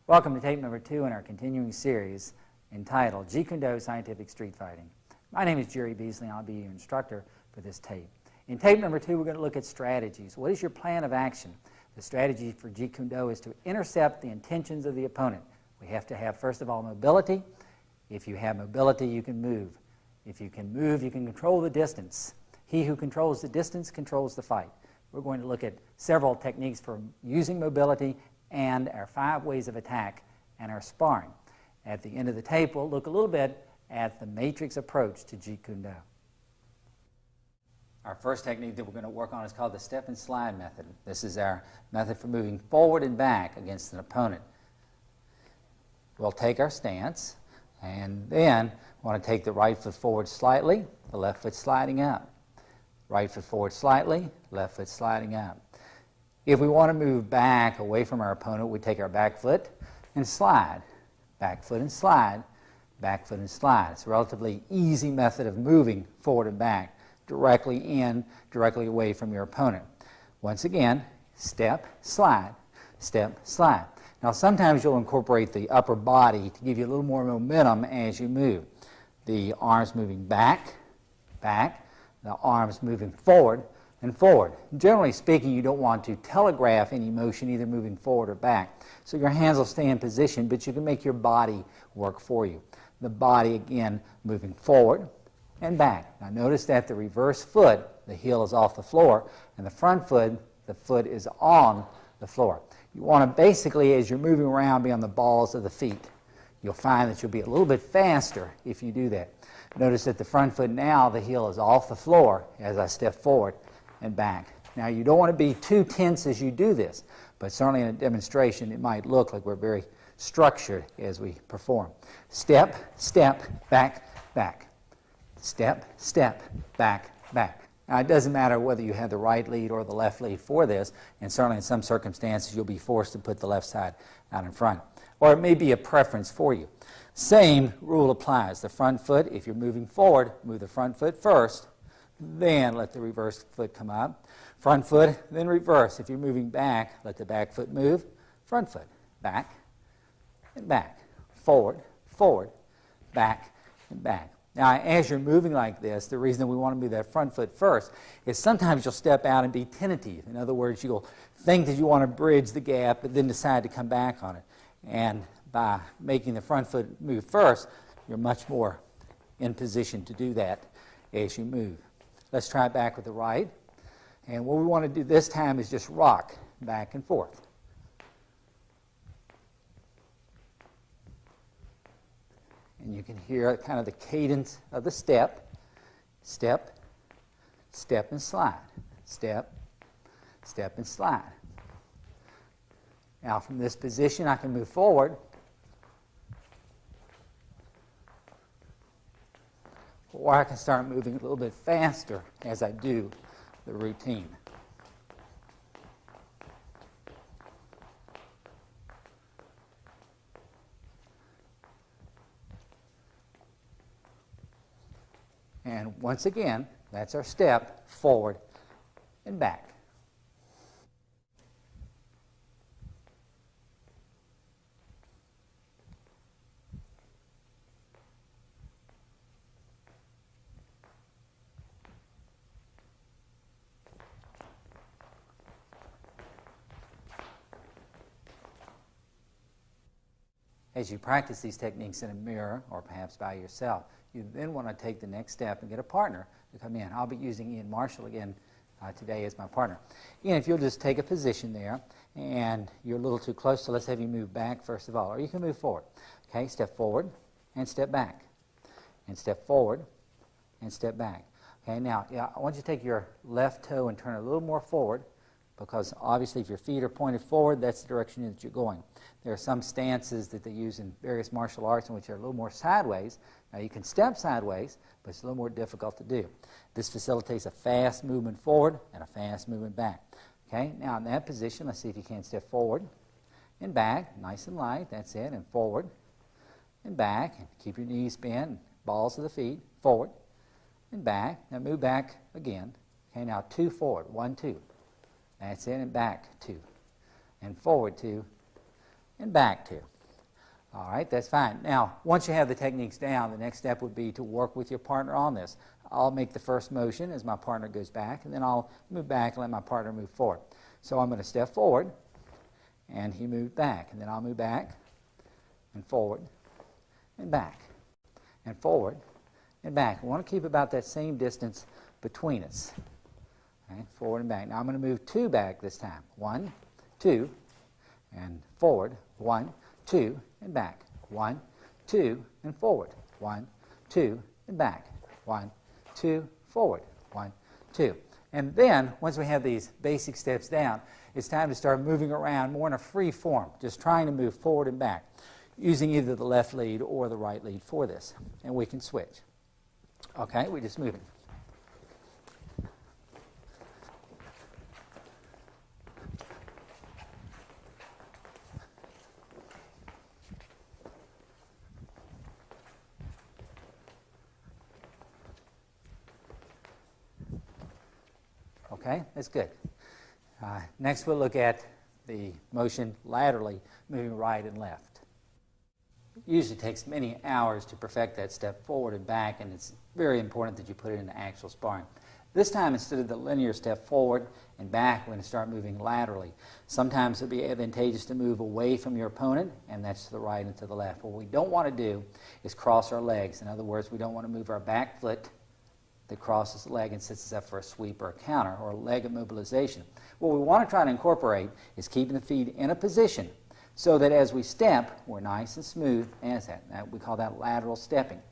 Welcome to tape number 2 in our continuing series entitled Jeet Kune Do Scientific Street Fighting. My name is Jerry Beasley, and I'll be your instructor for this tape. In tape number 2, we're going to look at strategies. What is your plan of action? The strategy for Jeet Kune Do is to intercept the intentions of the opponent. We have to have, first of all, mobility. If you have mobility, you can move. If you can move, you can control the distance. He who controls the distance controls the fight. We're going to look at several techniques for using mobility and our 5 ways of attack and our sparring. At the end of the tape, we'll look a little bit at the matrix approach to Jeet Kune Do. Our first technique that we're going to work on is called the step and slide method. This is our method for moving forward and back against an opponent. We'll take our stance, and then we want to take the right foot forward slightly, the left foot sliding up. Right foot forward slightly, left foot sliding up. If we want to move back away from our opponent, we take our back foot and slide. Back foot and slide, back foot and slide. It's a relatively easy method of moving forward and back, directly in, directly away from your opponent. Once again, step, slide, step, slide. Now sometimes you'll incorporate the upper body to give you a little more momentum as you move. The arms moving back, back, the arms moving forward and forward. Generally speaking, you don't want to telegraph any motion either moving forward or back. So your hands will stay in position, but you can make your body work for you. The body, again, moving forward and back. Now notice that the reverse foot, the heel is off the floor, and the front foot, the foot is on the floor. You want to basically, as you're moving around, be on the balls of the feet. You'll find that you'll be a little bit faster if you do that. Notice that the front foot now, the heel is off the floor as I step forward and back. Now you don't want to be too tense as you do this, but certainly in a demonstration it might look like we're very structured as we perform. Step, step, back, back. Step, step, back, back. Now it doesn't matter whether you have the right lead or the left lead for this, and certainly in some circumstances you'll be forced to put the left side out in front. Or it may be a preference for you. Same rule applies. The front foot, if you're moving forward, move the front foot first, then let the reverse foot come up. Front foot, then reverse. If you're moving back, let the back foot move. Front foot, back and back. Forward, forward, back and back. Now, as you're moving like this, the reason that we want to move that front foot first is sometimes you'll step out and be tentative. In other words, you'll think that you want to bridge the gap, but then decide to come back on it. And by making the front foot move first, you're much more in position to do that as you move. Let's try it back with the right. And what we want to do this time is just rock back and forth. And you can hear kind of the cadence of the step. Step, step and slide. Step, step and slide. Now from this position I can move forward. Or I can start moving a little bit faster as I do the routine. And once again, that's our step, forward and back. As you practice these techniques in a mirror or perhaps by yourself, you then want to take the next step and get a partner to come in. I'll be using Ian Marshall again today as my partner. Ian, if you'll just take a position there and you're a little too close, so let's have you move back first of all, or you can move forward. Okay, step forward and step back, and step forward and step back. Okay, now I want you to take your left toe and turn it a little more forward, because obviously if your feet are pointed forward, that's the direction that you're going. There are some stances that they use in various martial arts in which are a little more sideways. Now you can step sideways, but it's a little more difficult to do. This facilitates a fast movement forward and a fast movement back. Okay, now in that position, let's see if you can step forward and back, nice and light, that's it, and forward and back. And keep your knees bent, balls of the feet, forward and back. Now move back again. Okay, now 2 forward, 1, 2. That's it, and back 2. And forward 2, and back 2. All right, that's fine. Now, once you have the techniques down, the next step would be to work with your partner on this. I'll make the first motion as my partner goes back, and then I'll move back and let my partner move forward. So I'm going to step forward, and he moved back, and then I'll move back and forward and back and forward and back. We want to keep about that same distance between us. Okay, forward and back. Now I'm going to move 2 back this time. 1, 2, and forward. 1, 2, and back. 1, 2, and forward. 1, 2, and back. 1, 2, forward. 1, 2. And then, once we have these basic steps down, it's time to start moving around more in a free form, just trying to move forward and back, using either the left lead or the right lead for this. And we can switch. Okay, we're just moving. Okay, that's good. Next we'll look at the motion laterally, moving right and left. It usually takes many hours to perfect that step forward and back, and it's very important that you put it into actual sparring. This time, instead of the linear step forward and back, we're going to start moving laterally. Sometimes it'll be advantageous to move away from your opponent, and that's to the right and to the left. What we don't want to do is cross our legs. In other words, we don't want to move our back foot that crosses the leg and sets us up for a sweep or a counter or a leg immobilization. What we want to try to incorporate is keeping the feet in a position so that as we step, we're nice and smooth as that. We call that lateral stepping.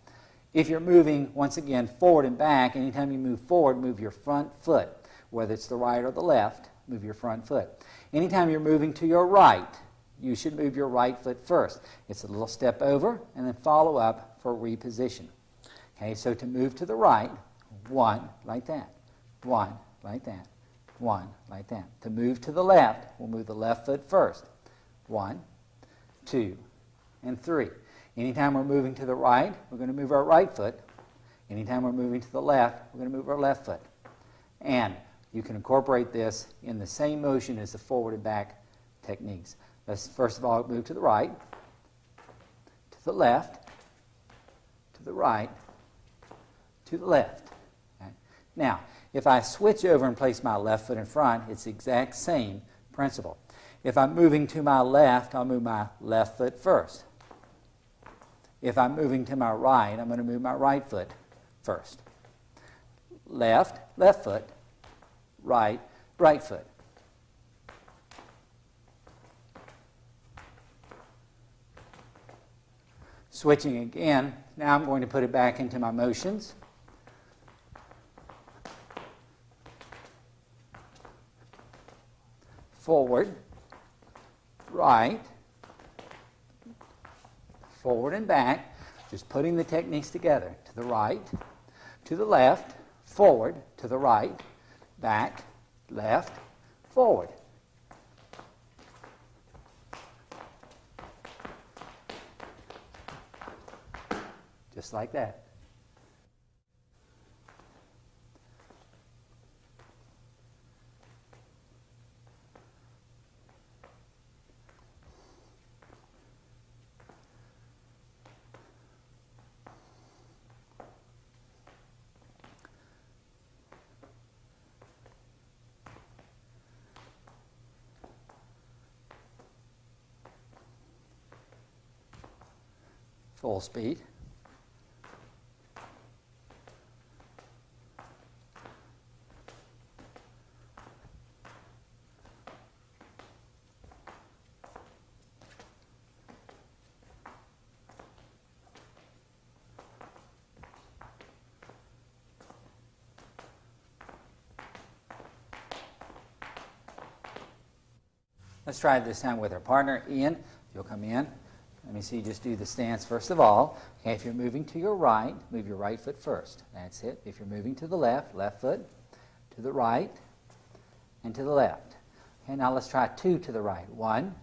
If you're moving, once again, forward and back, anytime you move forward, move your front foot. Whether it's the right or the left, move your front foot. Anytime you're moving to your right, you should move your right foot first. It's a little step over and then follow up for reposition. Okay, so to move to the right, 1 like that, 1 like that, 1 like that. To move to the left, we'll move the left foot first. 1, 2, and 3. Anytime we're moving to the right, we're going to move our right foot. Anytime we're moving to the left, we're going to move our left foot. And you can incorporate this in the same motion as the forward and back techniques. Let's first of all move to the right, to the left, to the right, to the left. Okay? Now, if I switch over and place my left foot in front, it's the exact same principle. If I'm moving to my left, I'll move my left foot first. If I'm moving to my right, I'm going to move my right foot first. Left, left foot, right, right foot. Switching again, now I'm going to put it back into my motions. Forward, right, forward and back, just putting the techniques together. To the right, to the left, forward, to the right, back, left, forward. Just like that. Full speed. Let's try it this time with our partner. Ian, you'll come in. Let me see you just do the stance first of all. Okay, if you're moving to your right, move your right foot first. That's it. If you're moving to the left, left foot, to the right, and to the left. Okay, now let's try 2 to the right. 1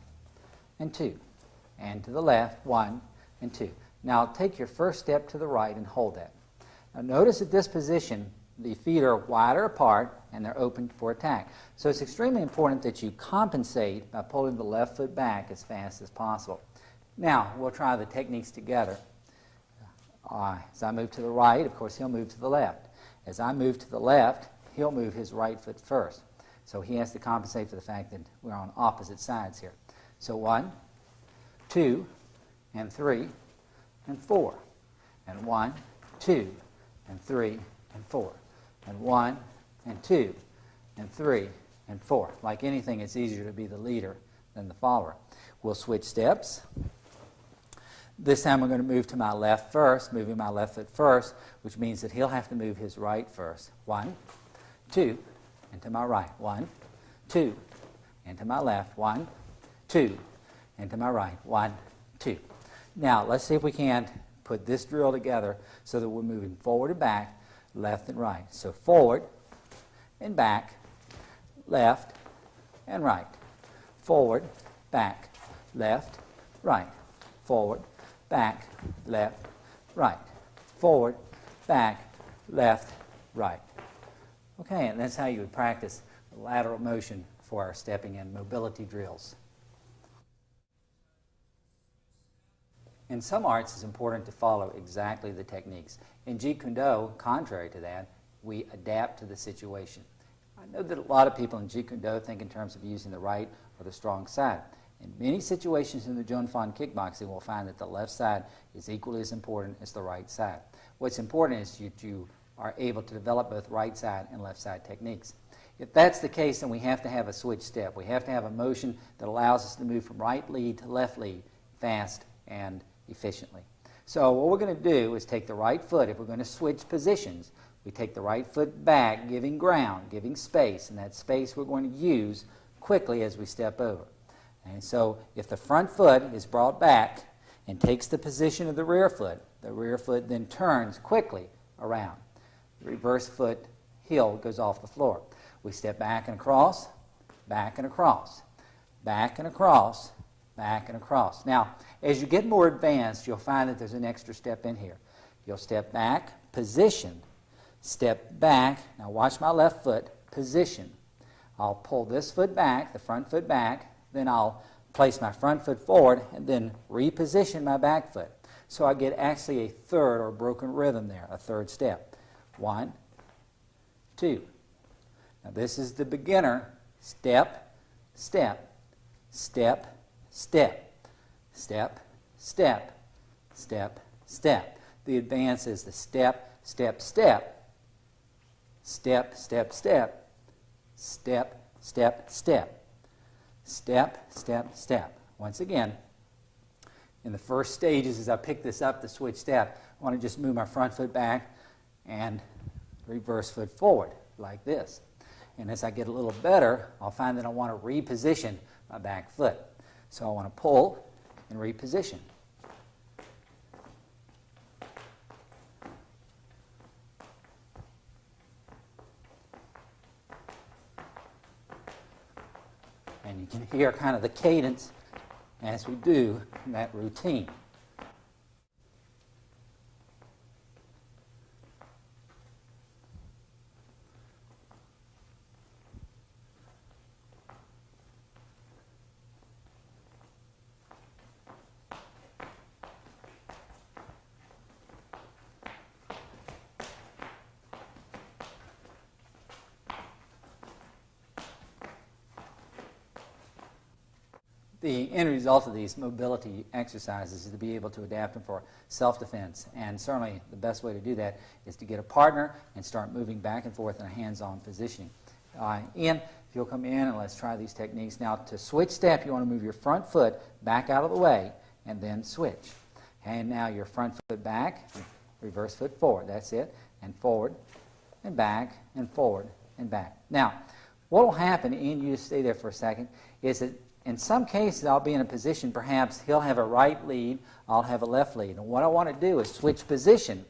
and 2. And to the left, 1 and 2. Now take your first step to the right and hold that. Now notice at this position, the feet are wider apart and they're open for attack. So it's extremely important that you compensate by pulling the left foot back as fast as possible. Now, we'll try the techniques together. As I move to the right, of course, he'll move to the left. As I move to the left, he'll move his right foot first. So he has to compensate for the fact that we're on opposite sides here. So 1, 2, and 3, and 4. And 1, 2, and 3, and 4. And 1, and 2, and 3, and 4. Like anything, it's easier to be the leader than the follower. We'll switch steps. This time we're going to move to my left first, moving my left foot first, which means that he'll have to move his right first. 1, 2, and to my right. 1, 2, and to my left. 1, 2, and to my right. 1, 2. Now, let's see if we can put this drill together so that we're moving forward and back, left and right. So forward and back, left and right. Forward, back, left, right. Forward, back, left, right. Forward, back, left, right. Okay, and that's how you would practice lateral motion for our stepping and mobility drills. In some arts, it's important to follow exactly the techniques. In Jeet Kune Do, contrary to that, we adapt to the situation. I know that a lot of people in Jeet Kune Do think in terms of using the right or the strong side. In many situations in the Jun Fan kickboxing, we'll find that the left side is equally as important as the right side. What's important is you are able to develop both right side and left side techniques. If that's the case, then we have to have a switch step. We have to have a motion that allows us to move from right lead to left lead fast and efficiently. So what we're going to do is take the right foot. If we're going to switch positions, we take the right foot back, giving ground, giving space, and that space we're going to use quickly as we step over. And so if the front foot is brought back and takes the position of the rear foot then turns quickly around. The reverse foot heel goes off the floor. We step back and across, back and across, back and across, back and across. Now, as you get more advanced, you'll find that there's an extra step in here. You'll step back, position, step back. Now watch my left foot, position. I'll pull this foot back, the front foot back, then I'll place my front foot forward and then reposition my back foot. So I get actually a third or broken rhythm there, a third step. 1, 2. Now this is the beginner step, step, step, step, step, step, step, step. The advance is the step, step, step, step, step, step, step, step, step, step, step, step. Once again, in the first stages, as I pick this up, the switch step, I want to just move my front foot back and reverse foot forward like this. And as I get a little better, I'll find that I want to reposition my back foot. So I want to pull and reposition. And you can hear kind of the cadence as we do that routine. The end result of these mobility exercises is to be able to adapt them for self-defense. And certainly the best way to do that is to get a partner and start moving back and forth in a hands-on positioning. Ian, if you'll come in and let's try these techniques. Now to switch step, you want to move your front foot back out of the way and then switch. And now your front foot back, reverse foot forward. That's it. And forward and back and forward and back. Now, what will happen, Ian, you just stay there for a second, is that in some cases, I'll be in a position, perhaps he'll have a right lead, I'll have a left lead. And what I want to do is switch position,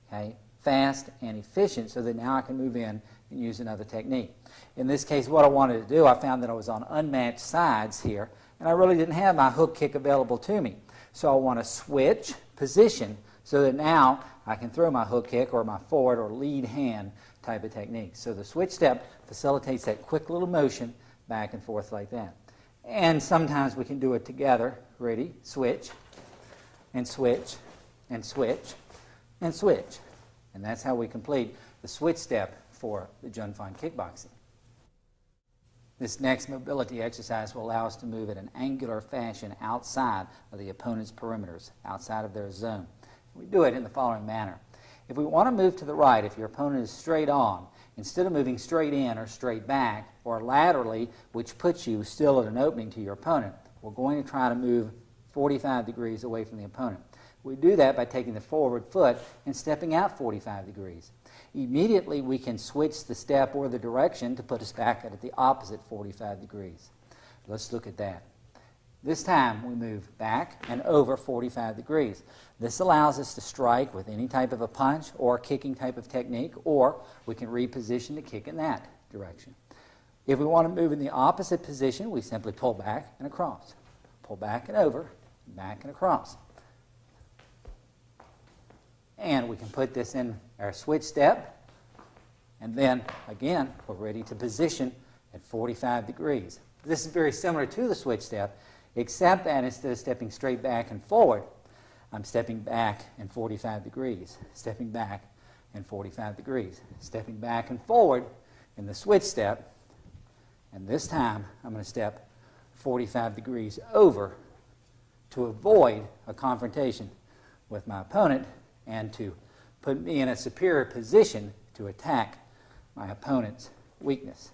okay, fast and efficient, so that now I can move in and use another technique. In this case, what I wanted to do, I found that I was on unmatched sides here, and I really didn't have my hook kick available to me. So I want to switch position so that now I can throw my hook kick or my forward or lead hand type of technique. So the switch step facilitates that quick little motion back and forth like that. And sometimes we can do it together. Ready, switch, and switch, and switch, and switch. And that's how we complete the switch step for the Jun Fan kickboxing. This next mobility exercise will allow us to move in an angular fashion outside of the opponent's perimeters, outside of their zone. We do it in the following manner. If we want to move to the right, if your opponent is straight on, instead of moving straight in or straight back or laterally, which puts you still at an opening to your opponent, we're going to try to move 45 degrees away from the opponent. We do that by taking the forward foot and stepping out 45 degrees. Immediately we can switch the step or the direction to put us back at the opposite 45 degrees. Let's look at that. This time we move back and over 45 degrees. This allows us to strike with any type of a punch or kicking type of technique, or we can reposition the kick in that direction. If we want to move in the opposite position, we simply pull back and across. Pull back and over, back and across. And we can put this in our switch step, and then again we're ready to position at 45 degrees. This is very similar to the switch step, except that instead of stepping straight back and forward, I'm stepping back and 45 degrees, stepping back and 45 degrees, stepping back and forward in the switch step, and this time I'm going to step 45 degrees over to avoid a confrontation with my opponent and to put me in a superior position to attack my opponent's weakness.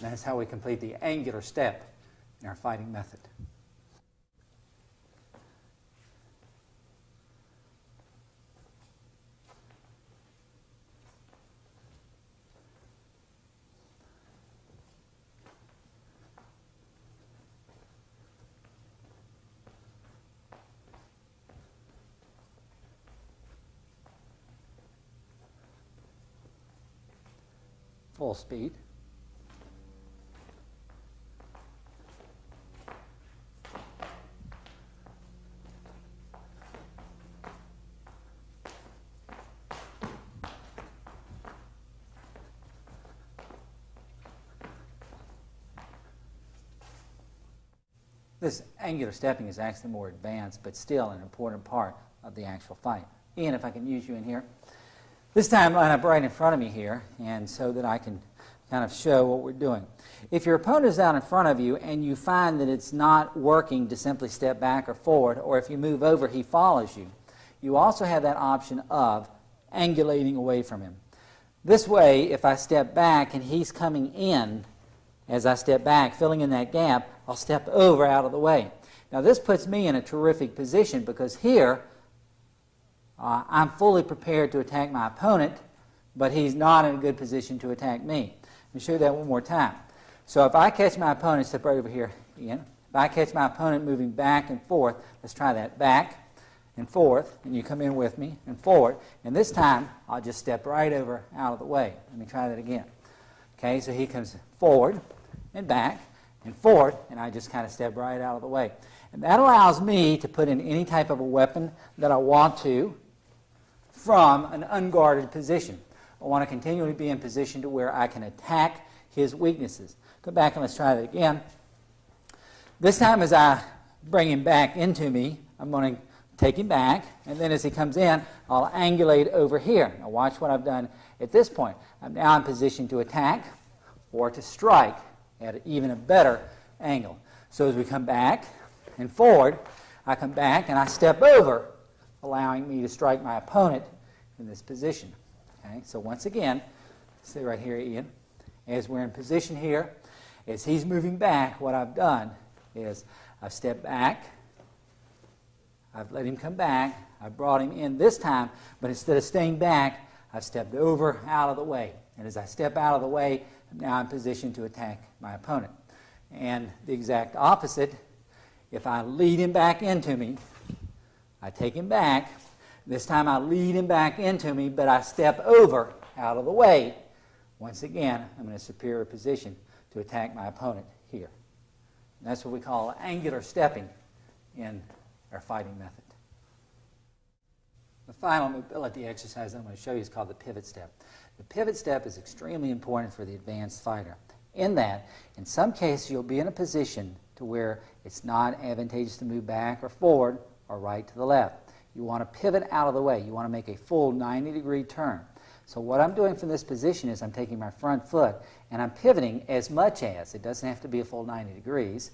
And that's how we complete the angular step in our fighting method. Full speed. This angular stepping is actually more advanced, but still an important part of the actual fight. Ian, if I can use you in here. This time line up right in front of me here, and so that I can kind of show what we're doing. If your opponent is out in front of you and you find that it's not working to simply step back or forward, or if you move over, he follows you, you also have that option of angulating away from him. This way, if I step back and he's coming in, as I step back, filling in that gap, I'll step over out of the way. Now this puts me in a terrific position because here I'm fully prepared to attack my opponent, but he's not in a good position to attack me. Let me show you that one more time. So if I catch my opponent, step right over here again. If I catch my opponent moving back and forth, let's try that, back and forth, and you come in with me, and forward. And this time, I'll just step right over out of the way. Let me try that again. Okay, so he comes forward and back and forward, and I just kind of step right out of the way. And that allows me to put in any type of a weapon that I want to from an unguarded position. I want to continually be in position to where I can attack his weaknesses. Go back and let's try that again. This time as I bring him back into me, I'm going to take him back, and then as he comes in, I'll angulate over here. Now watch what I've done at this point. I'm now in position to attack or to strike at even a better angle. So as we come back and forward, I come back and I step over, allowing me to strike my opponent in this position. Okay, so once again, stay right here, Ian. As we're in position here, as he's moving back, what I've done is I've stepped back, I've let him come back, I've brought him in this time, but instead of staying back, I've stepped over out of the way. And as I step out of the way, I'm now in position to attack my opponent. And the exact opposite, if I lead him back into me, I take him back. This time I lead him back into me, but I step over out of the way. Once again, I'm in a superior position to attack my opponent here. And that's what we call angular stepping in our fighting method. final mobility exercise I'm going to show you is called the pivot step. The pivot step is extremely important for the advanced fighter in that in some cases you'll be in a position to where it's not advantageous to move back or forward or right to the left. You want to pivot out of the way. You want to make a full 90-degree turn. So what I'm doing from this position is I'm taking my front foot and I'm pivoting as much as, it doesn't have to be a full 90 degrees,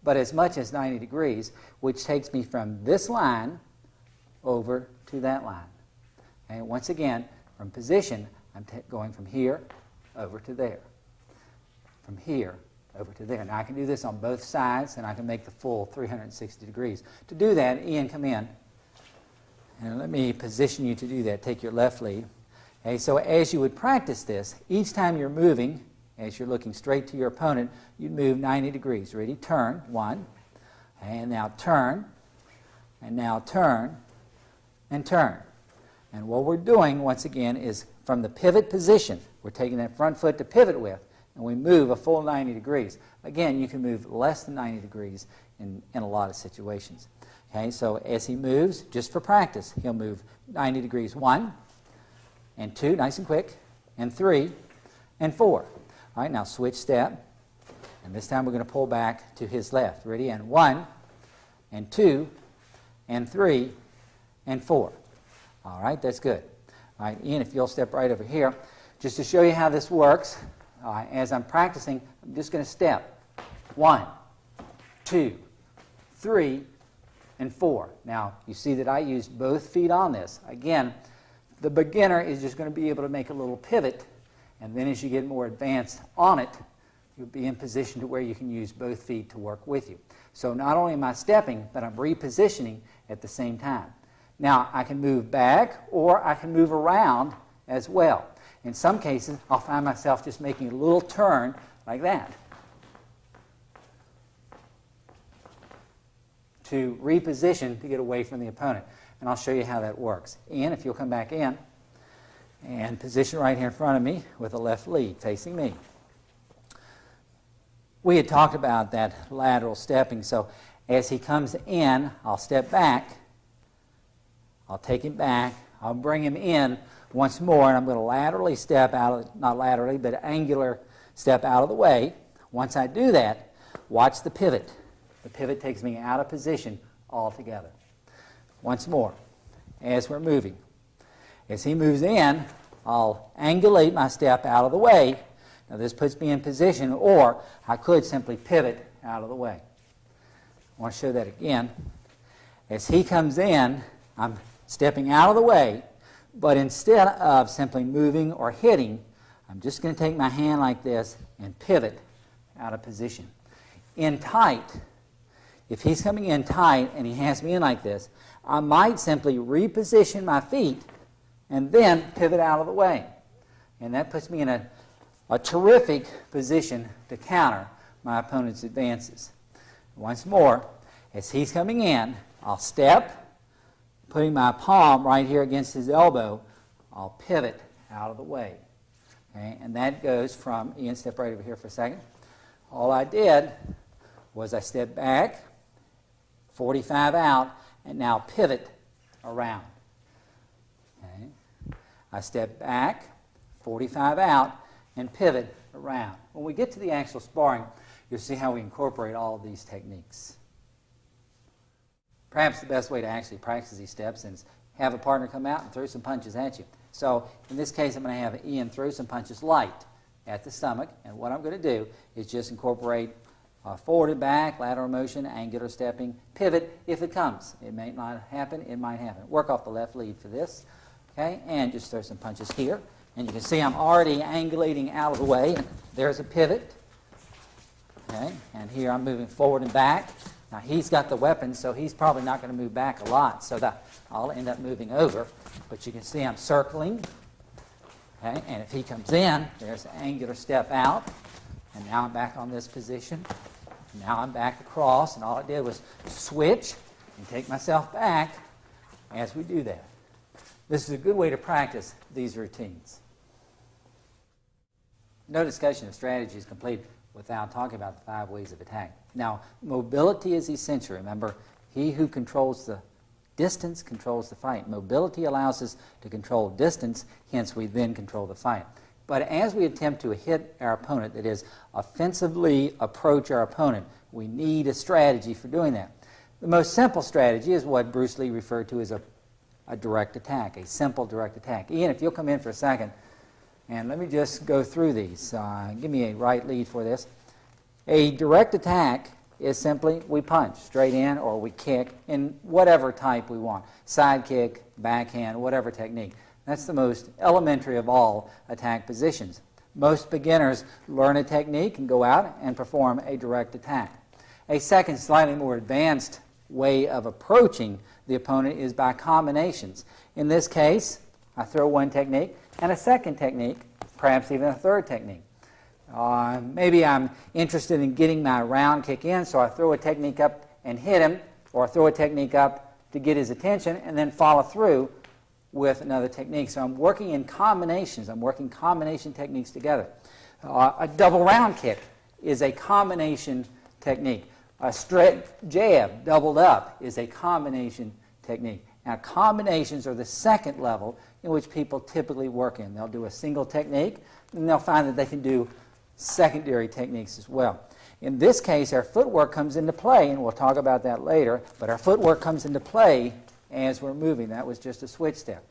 but as much as 90 degrees, which takes me from this line over to that line. And once again, from position, I'm going from here over to there. From here over to there. Now I can do this on both sides and I can make the full 360 degrees. To do that, Ian, come in. And let me position you to do that. Take your left lead. Okay, so as you would practice this, each time you're moving, as you're looking straight to your opponent, you'd move 90 degrees. Ready? Turn. One. And now turn. And now turn. And turn. And what we're doing, once again, is from the pivot position, we're taking that front foot to pivot with, and we move a full 90 degrees. Again, you can move less than 90 degrees in a lot of situations. Okay, so as he moves, just for practice, he'll move 90 degrees. 1 and 2, nice and quick, and 3 and 4. All right, now switch step, and this time we're going to pull back to his left. Ready? And 1 and 2 and 3 and 4. All right, that's good. All right, Ian, if you'll step right over here. Just to show you how this works, as I'm practicing, I'm just going to step 1, 2, 3, and 4. Now, you see that I used both feet on this. Again, the beginner is just going to be able to make a little pivot, and then as you get more advanced on it, you'll be in position to where you can use both feet to work with you. So not only am I stepping, but I'm repositioning at the same time. Now, I can move back or I can move around as well. In some cases, I'll find myself just making a little turn like that to reposition to get away from the opponent. And I'll show you how that works. Ian, if you'll come back in and position right here in front of me with the left lead facing me. We had talked about that lateral stepping, so as he comes in, I'll step back, I'll take him back, I'll bring him in once more, and I'm going to laterally step out of, not laterally, but angular step out of the way. Once I do that, watch the pivot. The pivot takes me out of position altogether. Once more, as we're moving. As he moves in, I'll angulate my step out of the way. Now this puts me in position, or I could simply pivot out of the way. I want to show that again. As he comes in, I'm stepping out of the way, but instead of simply moving or hitting, I'm just going to take my hand like this and pivot out of position. In tight, if he's coming in tight and he has me in like this, I might simply reposition my feet and then pivot out of the way. And that puts me in a terrific position to counter my opponent's advances. Once more, as he's coming in, I'll step, putting my palm right here against his elbow, I'll pivot out of the way. Okay? And that goes from, Ian, step right over here for a second. All I did was I stepped back, 45 out, and now pivot around. Okay? I step back, 45 out, and pivot around. When we get to the actual sparring, you'll see how we incorporate all of these techniques. Perhaps the best way to actually practice these steps is have a partner come out and throw some punches at you. So in this case, I'm going to have Ian throw some punches light at the stomach, and what I'm going to do is just incorporate forward and back, lateral motion, angular stepping, pivot if it comes. It may not happen, it might happen. Work off the left lead for this, okay, and just throw some punches here. And you can see I'm already angulating out of the way, and there's a pivot, okay, and here I'm moving forward and back. Now he's got the weapon, so he's probably not going to move back a lot, so that I'll end up moving over. But you can see I'm circling, okay, and if he comes in, there's an angular step out, and now I'm back on this position. Now I'm back across, and all I did was switch and take myself back as we do that. This is a good way to practice these routines. No discussion of strategy is complete without talking about the 5 ways of attack. Now, mobility is essential. Remember, he who controls the Distance controls the fight. Mobility allows us to control distance, hence we then control the fight. But as we attempt to hit our opponent, that is, offensively approach our opponent, we need a strategy for doing that. The most simple strategy is what Bruce Lee referred to as a direct attack, a simple direct attack. Ian, if you'll come in for a second, and let me just go through these. Give me a right lead for this. A direct attack is simply we punch straight in or we kick in whatever type we want. Side kick, backhand, whatever technique. That's the most elementary of all attack positions. Most beginners learn a technique and go out and perform a direct attack. A second, slightly more advanced way of approaching the opponent is by combinations. In this case, I throw one technique and a second technique, perhaps even a third technique. Maybe I'm interested in getting my round kick in, so I throw a technique up and hit him, or throw a technique up to get his attention and then follow through with another technique. So I'm working in combinations. I'm working combination techniques together. A double round kick is a combination technique. A straight jab doubled up is a combination technique. Now, combinations are the second level in which people typically work in. They'll do a single technique, and they'll find that they can do secondary techniques as well. In this case, our footwork comes into play, and we'll talk about that later, but our footwork comes into play as we're moving. That was just a switch step.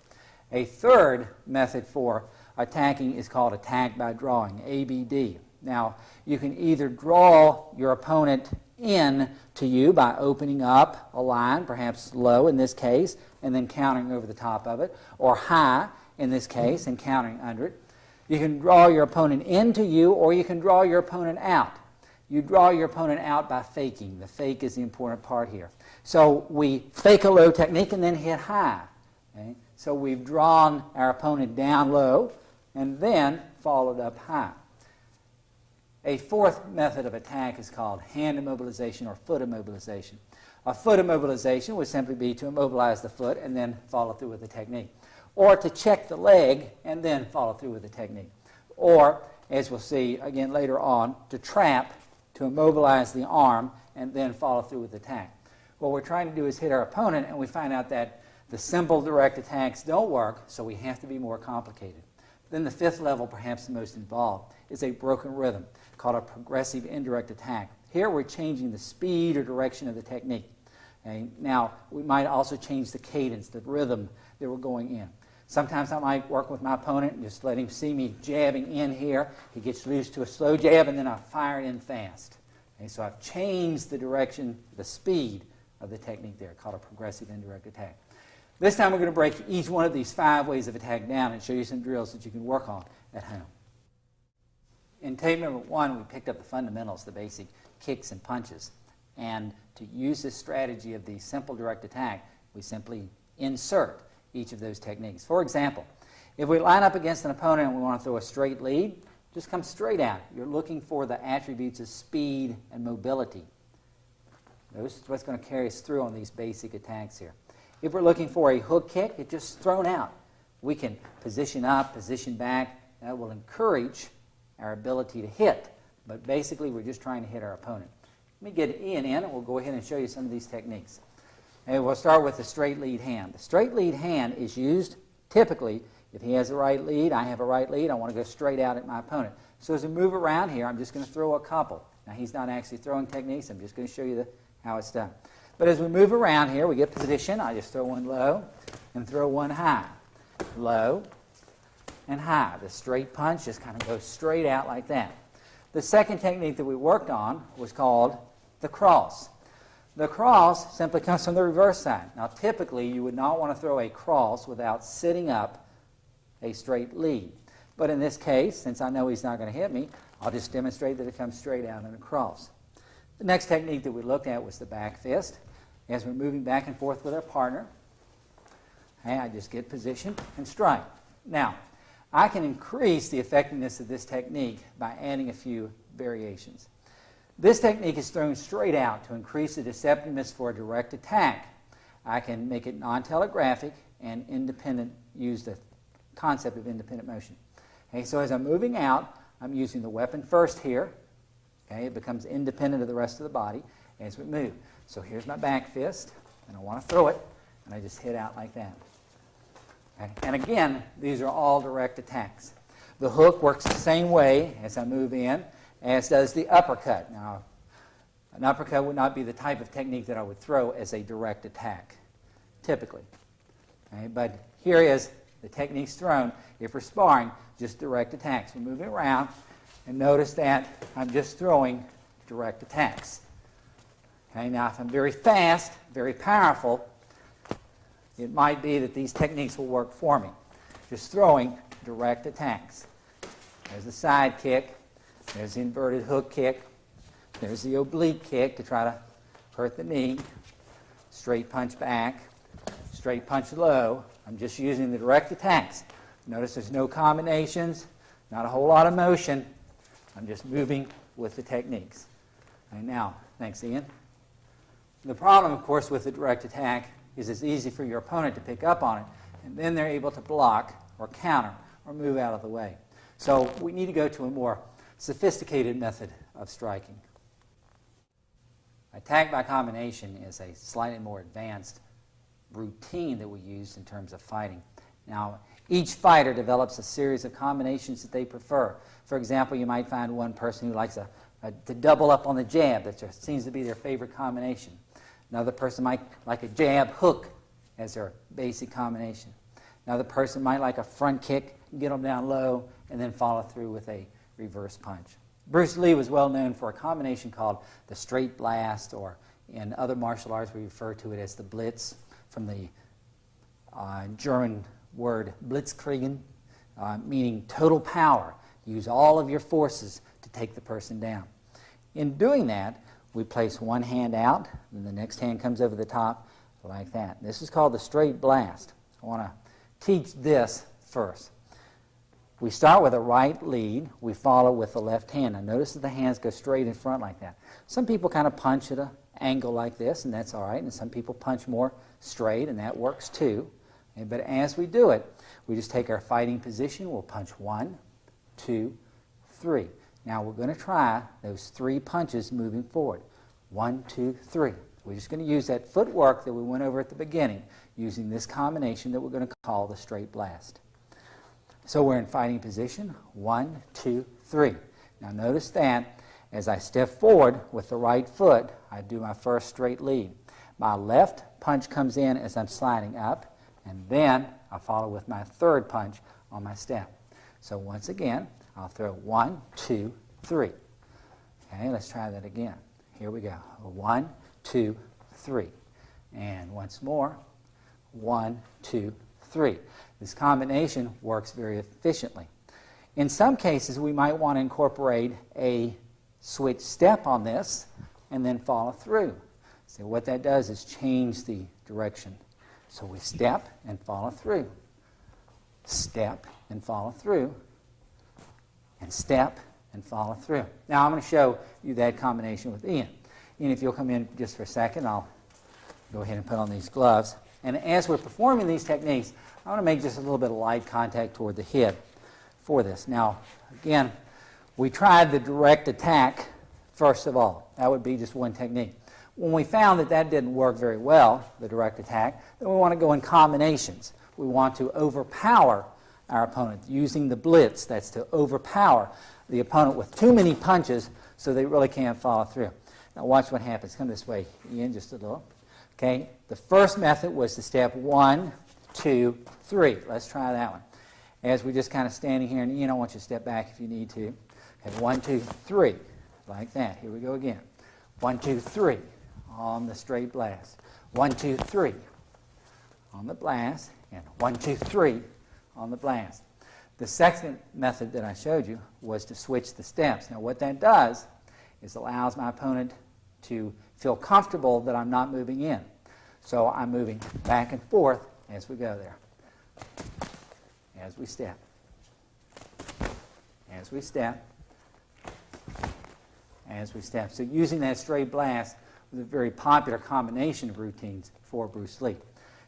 A third method for attacking is called attack by drawing, ABD. Now, you can either draw your opponent in to you by opening up a line, perhaps low in this case, and then countering over the top of it, or high in this case and countering under it. You can draw your opponent into you, or you can draw your opponent out. You draw your opponent out by faking. The fake is the important part here. So we fake a low technique and then hit high. Okay? So we've drawn our opponent down low and then followed up high. A fourth method of attack is called hand immobilization or foot immobilization. A foot immobilization would simply be to immobilize the foot and then follow through with the technique. Or to check the leg and then follow through with the technique. Or, as we'll see again later on, to trap, to immobilize the arm and then follow through with the attack. What we're trying to do is hit our opponent, and we find out that the simple direct attacks don't work, so we have to be more complicated. Then the fifth level, perhaps the most involved, is a broken rhythm called a progressive indirect attack. Here we're changing the speed or direction of the technique. Okay? Now, we might also change the cadence, the rhythm that we're going in. Sometimes I might work with my opponent and just let him see me jabbing in here. He gets used to a slow jab, and then I fire in fast. Okay? So I've changed the direction, the speed of the technique there, called a progressive indirect attack. This time we're going to break each one of these 5 ways of attack down and show you some drills that you can work on at home. In tape number 1, we picked up the fundamentals, the basic kicks and punches. And to use this strategy of the simple direct attack, we simply insert each of those techniques. For example, if we line up against an opponent and we want to throw a straight lead, just come straight out. You're looking for the attributes of speed and mobility. This is what's going to carry us through on these basic attacks here. If we're looking for a hook kick, it's just thrown out. We can position up, position back. That will encourage our ability to hit. But basically, we're just trying to hit our opponent. Let me get Ian in, and we'll go ahead and show you some of these techniques. And we'll start with the straight lead hand. The straight lead hand is used typically, if he has a right lead, I have a right lead, I want to go straight out at my opponent. So as we move around here, I'm just going to throw a couple. Now, he's not actually throwing techniques. I'm just going to show you how it's done. But as we move around here, we get position. I just throw one low and throw one high. Low and high. The straight punch just kind of goes straight out like that. The second technique that we worked on was called the cross. The cross simply comes from the reverse side. Now, typically, you would not want to throw a cross without sitting up a straight lead. But in this case, since I know he's not going to hit me, I'll just demonstrate that it comes straight out in a cross. The next technique that we looked at was the back fist. As we're moving back and forth with our partner, I just get position and strike. Now, I can increase the effectiveness of this technique by adding a few variations. This technique is thrown straight out to increase the deceptiveness for a direct attack. I can make it non-telegraphic and independent, use the concept of independent motion. Okay, so as I'm moving out, I'm using the weapon first here. Okay, it becomes independent of the rest of the body as we move. So here's my back fist, and I want to throw it. and I just hit out like that. Okay? And again, these are all direct attacks. The hook works the same way as I move in, as does the uppercut. Now, an uppercut would not be the type of technique that I would throw as a direct attack, typically. Okay? But here is the techniques thrown. If we're sparring, just direct attacks. We move it around, and notice that I'm just throwing direct attacks. Okay? Now, if I'm very fast, very powerful, it might be that these techniques will work for me. Just throwing direct attacks. There's the side kick. There's the inverted hook kick. There's the oblique kick to try to hurt the knee. Straight punch back. Straight punch low. I'm just using the direct attacks. Notice there's no combinations, not a whole lot of motion. I'm just moving with the techniques. And now, thanks, Ian. The problem, of course, with the direct attack is it's easy for your opponent to pick up on it, and then they're able to block or counter or move out of the way. So we need to go to a more sophisticated method of striking. Attack by combination is a slightly more advanced routine that we use in terms of fighting. Now, each fighter develops a series of combinations that they prefer. For example, you might find one person who likes to double up on the jab. That just seems to be their favorite combination. Another person might like a jab hook as their basic combination. Another person might like a front kick, get them down low, and then follow through with a reverse punch. Bruce Lee was well known for a combination called the straight blast, or in other martial arts we refer to it as the blitz, from the German word blitzkriegen, meaning total power. Use all of your forces to take the person down. In doing that, we place one hand out, and the next hand comes over the top like that. This is called the straight blast. I want to teach this first. We start with a right lead. We follow with the left hand. Now notice that the hands go straight in front like that. Some people kind of punch at an angle like this, and that's all right. And some people punch more straight, and that works too. Okay, but as we do it, we just take our fighting position. We'll punch 1, 2, 3. Now we're going to try those 3 punches moving forward. 1, 2, 3. We're just going to use that footwork that we went over at the beginning, using this combination that we're going to call the straight blast. So we're in fighting position. 1, 2, 3. Now notice that as I step forward with the right foot, I do my first straight lead. My left punch comes in as I'm sliding up, and then I follow with my third punch on my step. So once again, I'll throw 1, 2, 3. Okay, let's try that again. Here we go. 1, 2, 3. And once more, 1, 2, 3. This combination works very efficiently. In some cases, we might want to incorporate a switch step on this and then follow through. So what that does is change the direction. So we step and follow through. Step and follow through. And step and follow through. Now I'm going to show you that combination with Ian. Ian, if you'll come in just for a second, I'll go ahead and put on these gloves. And as we're performing these techniques, I want to make just a little bit of light contact toward the head for this. Now, again, we tried the direct attack first of all. That would be just one technique. When we found that that didn't work very well, the direct attack, then we want to go in combinations. We want to overpower our opponent using the blitz. That's to overpower the opponent with too many punches so they really can't follow through. Now watch what happens. Come this way, Ian, just a little. Okay, the first method was to step 1, 2, 3. Let's try that one. As we're just kind of standing here, and Ian, I want you to step back if you need to. Okay, 1, 2, 3, like that. Here we go again. 1, 2, 3 on the straight blast. 1, 2, 3 on the blast, and 1, 2, 3 on the blast. The second method that I showed you was to switch the steps. Now what that does is allows my opponent to feel comfortable that I'm not moving in. So I'm moving back and forth as we go there. As we step. As we step. As we step. So using that straight blast was a very popular combination of routines for Bruce Lee.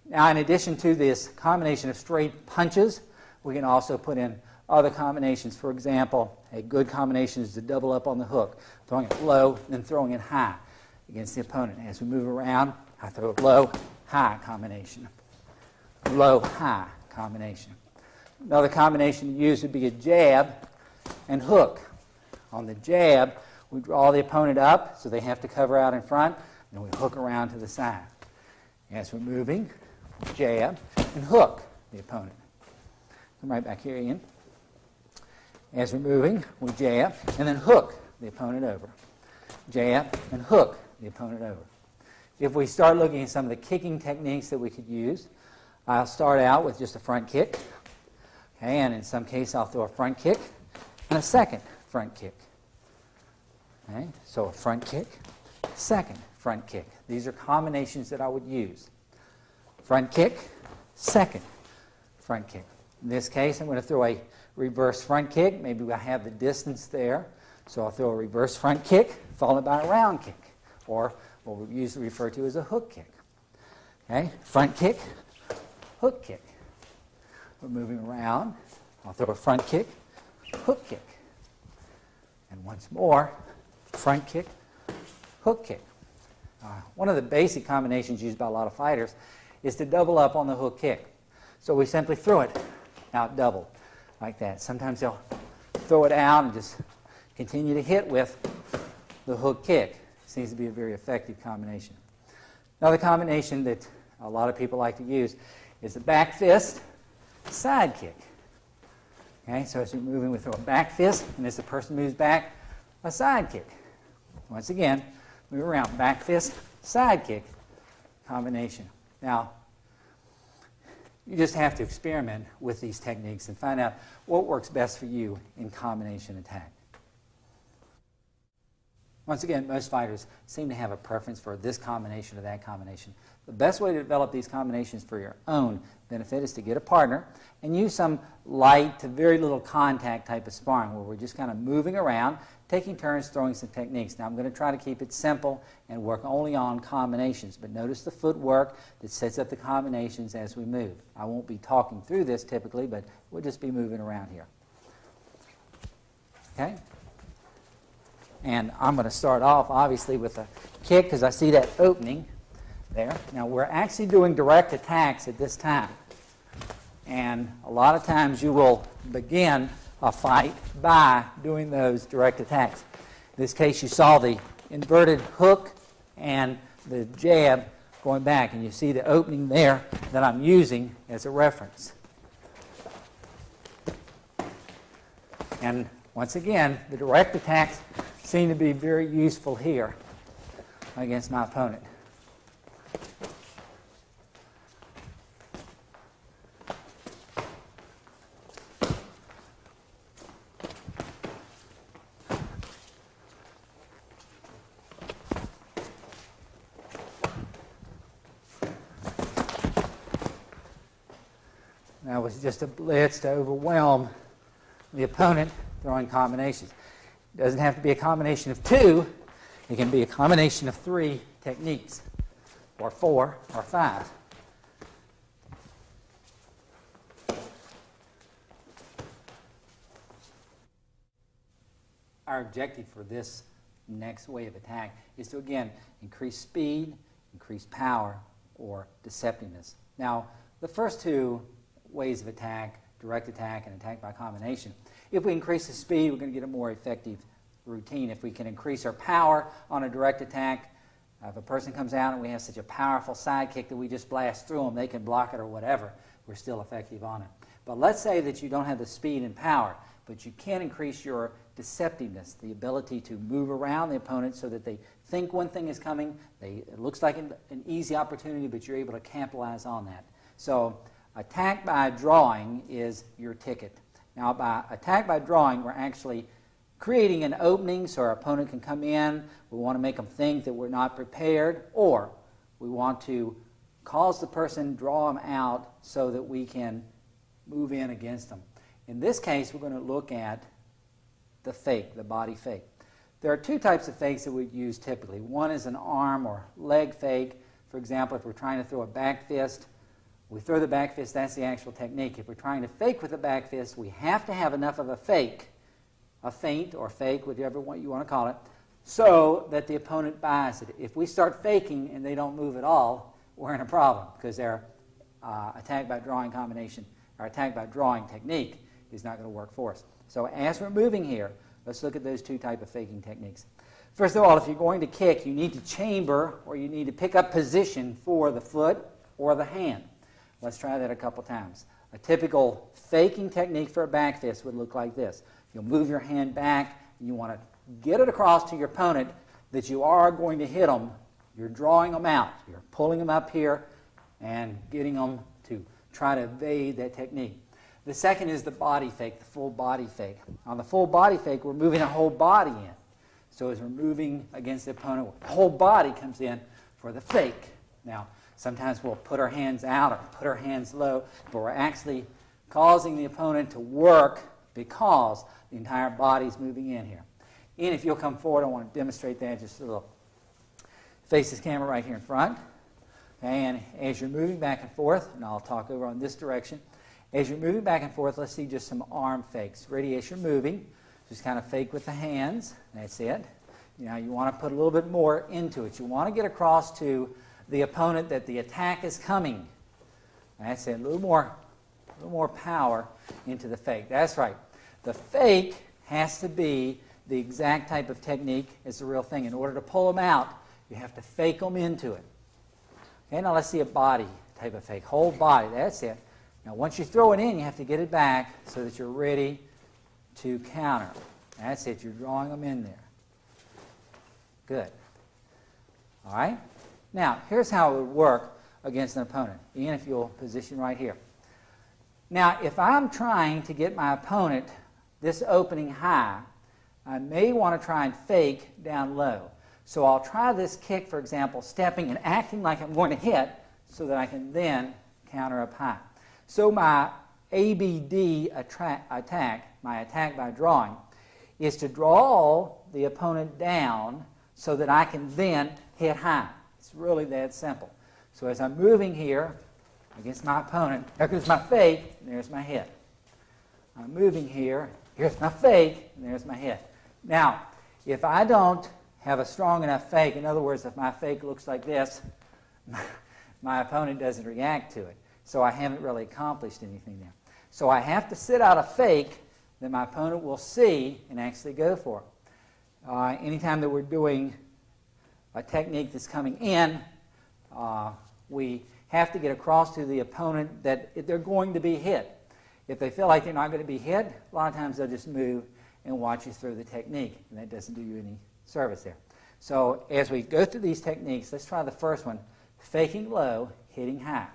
Now in addition to this combination of straight punches, we can also put in other combinations. For example, a good combination is to double up on the hook, throwing it low, then throwing it high against the opponent. As we move around, I throw it low, high combination. Low, high combination. Another combination to use would be a jab and hook. On the jab, we draw the opponent up, so they have to cover out in front, and we hook around to the side. As we're moving, jab and hook the opponent. Come right back here, Ian. As we're moving, we jab and then hook the opponent over. Jab and hook the opponent over. If we start looking at some of the kicking techniques that we could use, I'll start out with just a front kick. Okay, and in some cases I'll throw a front kick and a second front kick. Okay, so a front kick, second front kick. These are combinations that I would use. Front kick, second front kick. In this case, I'm going to throw a reverse front kick. Maybe I have the distance there, so I'll throw a reverse front kick followed by a round kick, or what we usually refer to as a hook kick. Okay, front kick, hook kick. We're moving around. I'll throw a front kick, hook kick. And once more, front kick, hook kick. One of the basic combinations used by a lot of fighters is to double up on the hook kick. So we simply throw it out double, like that. Sometimes they'll throw it out and just continue to hit with the hook kick. Seems to be a very effective combination. Another combination that a lot of people like to use is the back fist, side kick. Okay, so as you're moving, we throw a back fist, and as the person moves back, a side kick. Once again, move around, back fist, side kick combination. Now, you just have to experiment with these techniques and find out what works best for you in combination attack. Once again, most fighters seem to have a preference for this combination or that combination. The best way to develop these combinations for your own benefit is to get a partner and use some light to very little contact type of sparring where we're just kind of moving around, taking turns, throwing some techniques. Now, I'm going to try to keep it simple and work only on combinations, but notice the footwork that sets up the combinations as we move. I won't be talking through this typically, but we'll just be moving around here. Okay? And I'm going to start off, obviously, with a kick because I see that opening there. Now, we're actually doing direct attacks at this time. And a lot of times you will begin a fight by doing those direct attacks. In this case, you saw the inverted hook and the jab going back, and you see the opening there that I'm using as a reference. And once again, the direct attacks seem to be very useful here against my opponent. That was just a blitz to overwhelm the opponent throwing combinations. It doesn't have to be a combination of two. It can be a combination of 3 techniques, or 4, or 5. Our objective for this next way of attack is to, again, increase speed, increase power, or deceptiveness. Now, the first 2 ways of attack, direct attack and attack by combination, if we increase the speed, we're going to get a more effective routine. If we can increase our power on a direct attack, if a person comes out and we have such a powerful side kick that we just blast through them, they can block it or whatever, we're still effective on it. But let's say that you don't have the speed and power, but you can increase your deceptiveness, the ability to move around the opponent so that they think one thing is coming, it looks like an easy opportunity, but you're able to capitalize on that. So attack by drawing is your ticket. Now, by attack by drawing, we're actually creating an opening so our opponent can come in. We want to make them think that we're not prepared, or we want to cause the person, draw them out so that we can move in against them. In this case, we're going to look at the fake, the body fake. There are 2 types of fakes that we use typically. One is an arm or leg fake. For example, if we're trying to throw a back fist, we throw the back fist, that's the actual technique. If we're trying to fake with the back fist, we have to have enough of a fake, a feint or fake, whichever one you want to call it, so that the opponent buys it. If we start faking and they don't move at all, we're in a problem because their attack by drawing combination, or attack by drawing technique, is not going to work for us. So as we're moving here, let's look at those two types of faking techniques. First of all, if you're going to kick, you need to chamber, or you need to pick up position for the foot or the hand. Let's try that a couple times. A typical faking technique for a back fist would look like this. You'll move your hand back, and you want to get it across to your opponent that you are going to hit them. You're drawing them out. You're pulling them up here and getting them to try to evade that technique. The second is the body fake, the full body fake. On the full body fake, we're moving the whole body in. So as we're moving against the opponent, the whole body comes in for the fake. Now, sometimes we'll put our hands out or put our hands low, but we're actually causing the opponent to work because the entire body is moving in here. And if you'll come forward, I want to demonstrate that just a little. Face this camera right here in front. And as you're moving back and forth, and I'll talk over on this direction, as you're moving back and forth, let's see just some arm fakes. Ready as you're moving, just kind of fake with the hands. That's it. Now you want to put a little bit more into it. You want to get across to the opponent that the attack is coming. That's it. A little more power into the fake. That's right. The fake has to be the exact type of technique as the real thing. In order to pull them out, you have to fake them into it. Okay, now let's see a body type of fake. Whole body. That's it. Now once you throw it in, you have to get it back so that you're ready to counter. That's it. You're drawing them in there. Good. All right? Now, here's how it would work against an opponent. Ian, if you'll position right here. Now, if I'm trying to get my opponent this opening high, I may want to try and fake down low. So I'll try this kick, for example, stepping and acting like I'm going to hit so that I can then counter up high. So my ABD attack, my attack by drawing, is to draw the opponent down so that I can then hit high. It's really that simple. So as I'm moving here against my opponent, there goes my fake, and there's my hit. I'm moving here, here's my fake, and there's my hit. Now, if I don't have a strong enough fake, in other words, if my fake looks like this, my opponent doesn't react to it. So I haven't really accomplished anything there. So I have to sit out a fake that my opponent will see and actually go for. Anytime that we're doing a technique that's coming in, we have to get across to the opponent that they're going to be hit. If they feel like they're not going to be hit, a lot of times they'll just move and watch you through the technique, and that doesn't do you any service there. So as we go through these techniques, let's try the first one, faking low, hitting high.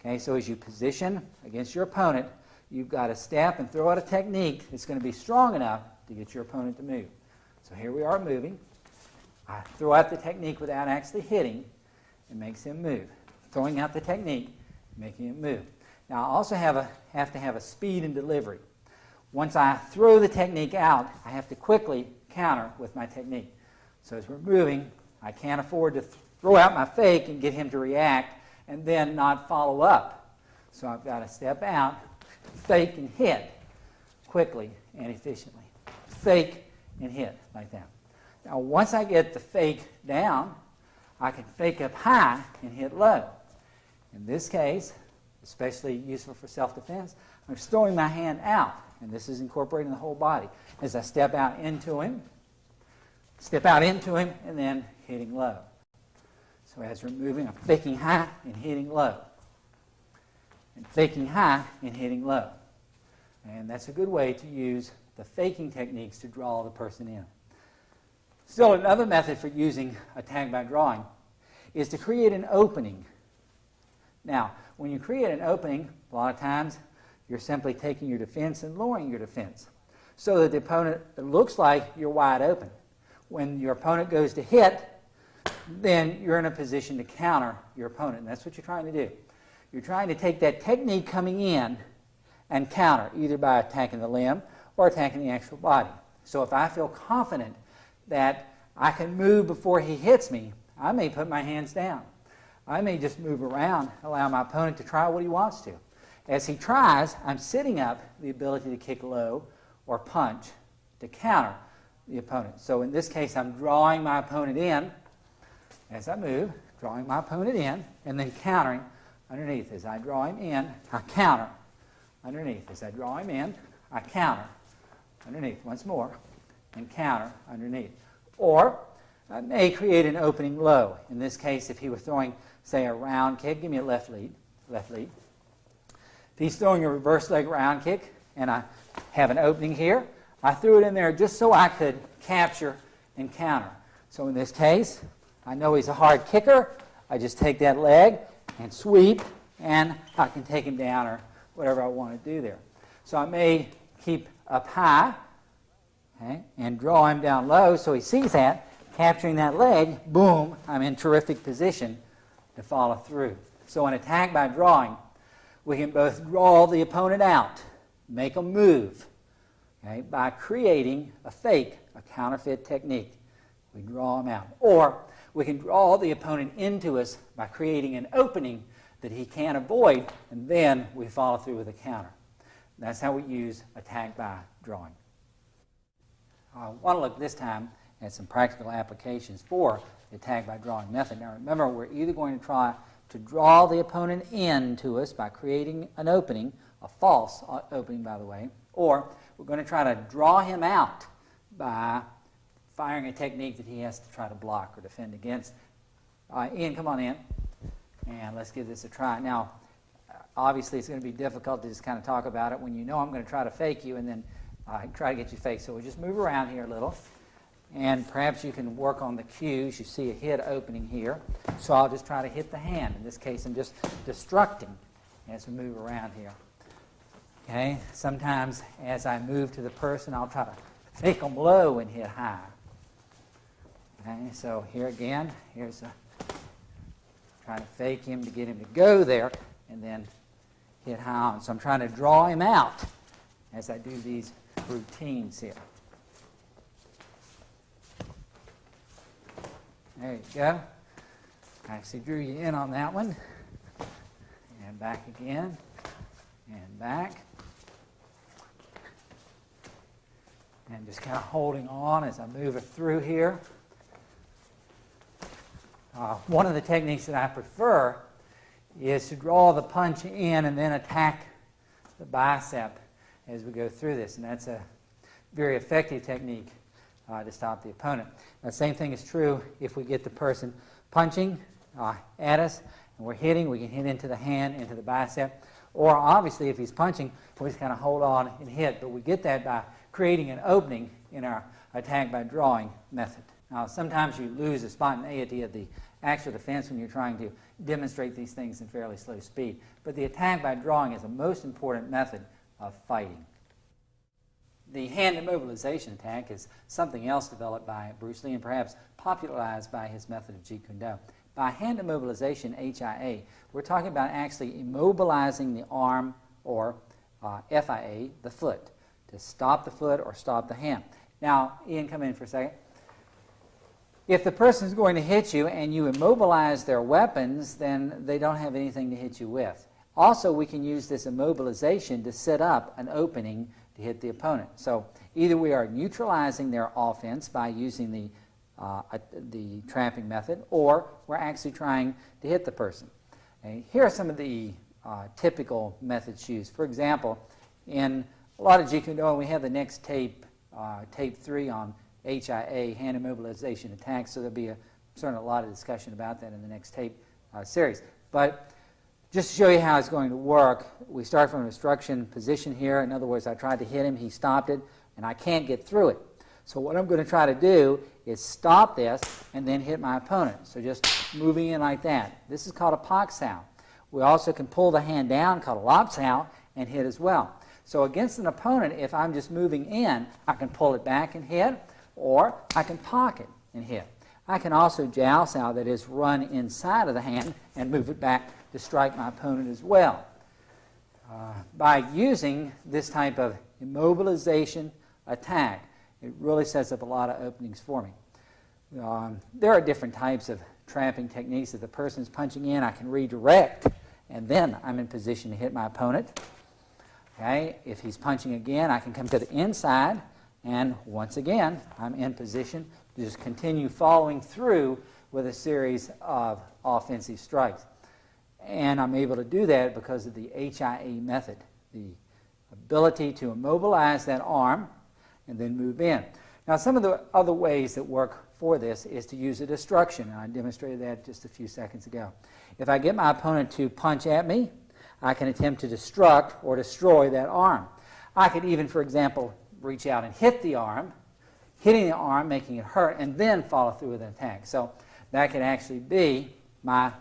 Okay, so as you position against your opponent, you've got to step and throw out a technique that's going to be strong enough to get your opponent to move. So here we are moving. I throw out the technique without actually hitting. It makes him move. Throwing out the technique, making him move. Now I also have to have a speed and delivery. Once I throw the technique out, I have to quickly counter with my technique. So as we're moving, I can't afford to throw out my fake and get him to react and then not follow up. So I've got to step out, fake and hit quickly and efficiently. Fake and hit like that. Now once I get the fake down, I can fake up high and hit low. In this case, especially useful for self-defense, I'm just throwing my hand out, and this is incorporating the whole body. As I step out into him, and then hitting low. So as we're moving, I'm faking high and hitting low. And faking high and hitting low. And that's a good way to use the faking techniques to draw the person in. Still, another method for using attack by drawing is to create an opening. Now, when you create an opening, a lot of times you're simply taking your defense and lowering your defense so that the opponent, it looks like you're wide open. When your opponent goes to hit, then you're in a position to counter your opponent. And that's what you're trying to do. You're trying to take that technique coming in and counter, either by attacking the limb or attacking the actual body. So if I feel confident that I can move before he hits me, I may put my hands down. I may just move around, allow my opponent to try what he wants to. As he tries, I'm setting up the ability to kick low or punch to counter the opponent. So in this case, I'm drawing my opponent in as I move, drawing my opponent in, and then countering underneath. As I draw him in, I counter underneath. As I draw him in, I counter underneath once more, and counter underneath. Or I may create an opening low. In this case, if he were throwing, say, a round kick, give me a left lead. If he's throwing a reverse leg round kick, and I have an opening here, I threw it in there just so I could capture and counter. So in this case, I know he's a hard kicker. I just take that leg and sweep, and I can take him down or whatever I want to do there. So I may keep up high, okay, and draw him down low so he sees that, capturing that leg, boom, I'm in terrific position to follow through. So an attack by drawing, we can both draw the opponent out, make them move, okay, by creating a fake, a counterfeit technique. We draw them out. Or we can draw the opponent into us by creating an opening that he can't avoid, and then we follow through with a counter. That's how we use attack by drawing. I want to look this time at some practical applications for the attack by drawing method. Now remember, we're either going to try to draw the opponent into us by creating an opening, a false opening by the way, or we're going to try to draw him out by firing a technique that he has to try to block or defend against. Ian, come on in, and let's give this a try. Now, obviously it's going to be difficult to just kind of talk about it when you know I'm going to try to fake you and then try to get you faked. So we'll just move around here a little, and perhaps you can work on the cues. You see a hit opening here, so I'll just try to hit the hand. In this case, I'm just destructing as we move around here. Okay. Sometimes as I move to the person, I'll try to fake them low and hit high. Okay, so here again, here's trying to fake him to get him to go there, and then hit high on. So I'm trying to draw him out as I do these routines here. There you go. I actually drew you in on that one. And back again, and back. And just kind of holding on as I move it through here. One of the techniques that I prefer is to draw the punch in and then attack the bicep as we go through this. And that's a very effective technique to stop the opponent. Now, the same thing is true if we get the person punching at us and we're hitting. We can hit into the hand, into the bicep. Or obviously if he's punching, we just kind of hold on and hit. But we get that by creating an opening in our attack by drawing method. Now, sometimes you lose the spontaneity of the actual defense when you're trying to demonstrate these things in fairly slow speed. But the attack by drawing is the most important method of fighting. The hand immobilization attack is something else developed by Bruce Lee and perhaps popularized by his method of Jeet Kune Do. By hand immobilization, HIA, we're talking about actually immobilizing the arm, or FIA, the foot, to stop the foot or stop the hand. Now, Ian, come in for a second. If the person is going to hit you and you immobilize their weapons, then they don't have anything to hit you with. Also, we can use this immobilization to set up an opening to hit the opponent. So either we are neutralizing their offense by using the trapping method, or we're actually trying to hit the person. Okay, here are some of the typical methods used. For example, in a lot of Jeet Kune Do, we have the next tape, tape 3 on HIA, hand immobilization attacks, so there'll be certainly a lot of discussion about that in the next tape series. But just to show you how it's going to work, we start from an obstruction position here. In other words, I tried to hit him, he stopped it, and I can't get through it. So what I'm going to try to do is stop this and then hit my opponent. So just moving in like that. This is called a Pak Sao. We also can pull the hand down, called a Lap Sao, and hit as well. So against an opponent, if I'm just moving in, I can pull it back and hit, or I can pocket and hit. I can also Jiao Sao, that is, run inside of the hand and move it back to strike my opponent as well. By using this type of immobilization attack, it really sets up a lot of openings for me. There are different types of trapping techniques. If the person's punching in, I can redirect, and then I'm in position to hit my opponent. Okay? If he's punching again, I can come to the inside, and once again, I'm in position to just continue following through with a series of offensive strikes. And I'm able to do that because of the HIA method, the ability to immobilize that arm and then move in. Now, some of the other ways that work for this is to use a destruction, and I demonstrated that just a few seconds ago. If I get my opponent to punch at me, I can attempt to destruct or destroy that arm. I could even, for example, reach out and hit the arm, hitting the arm, making it hurt, and then follow through with an attack. So that could actually be my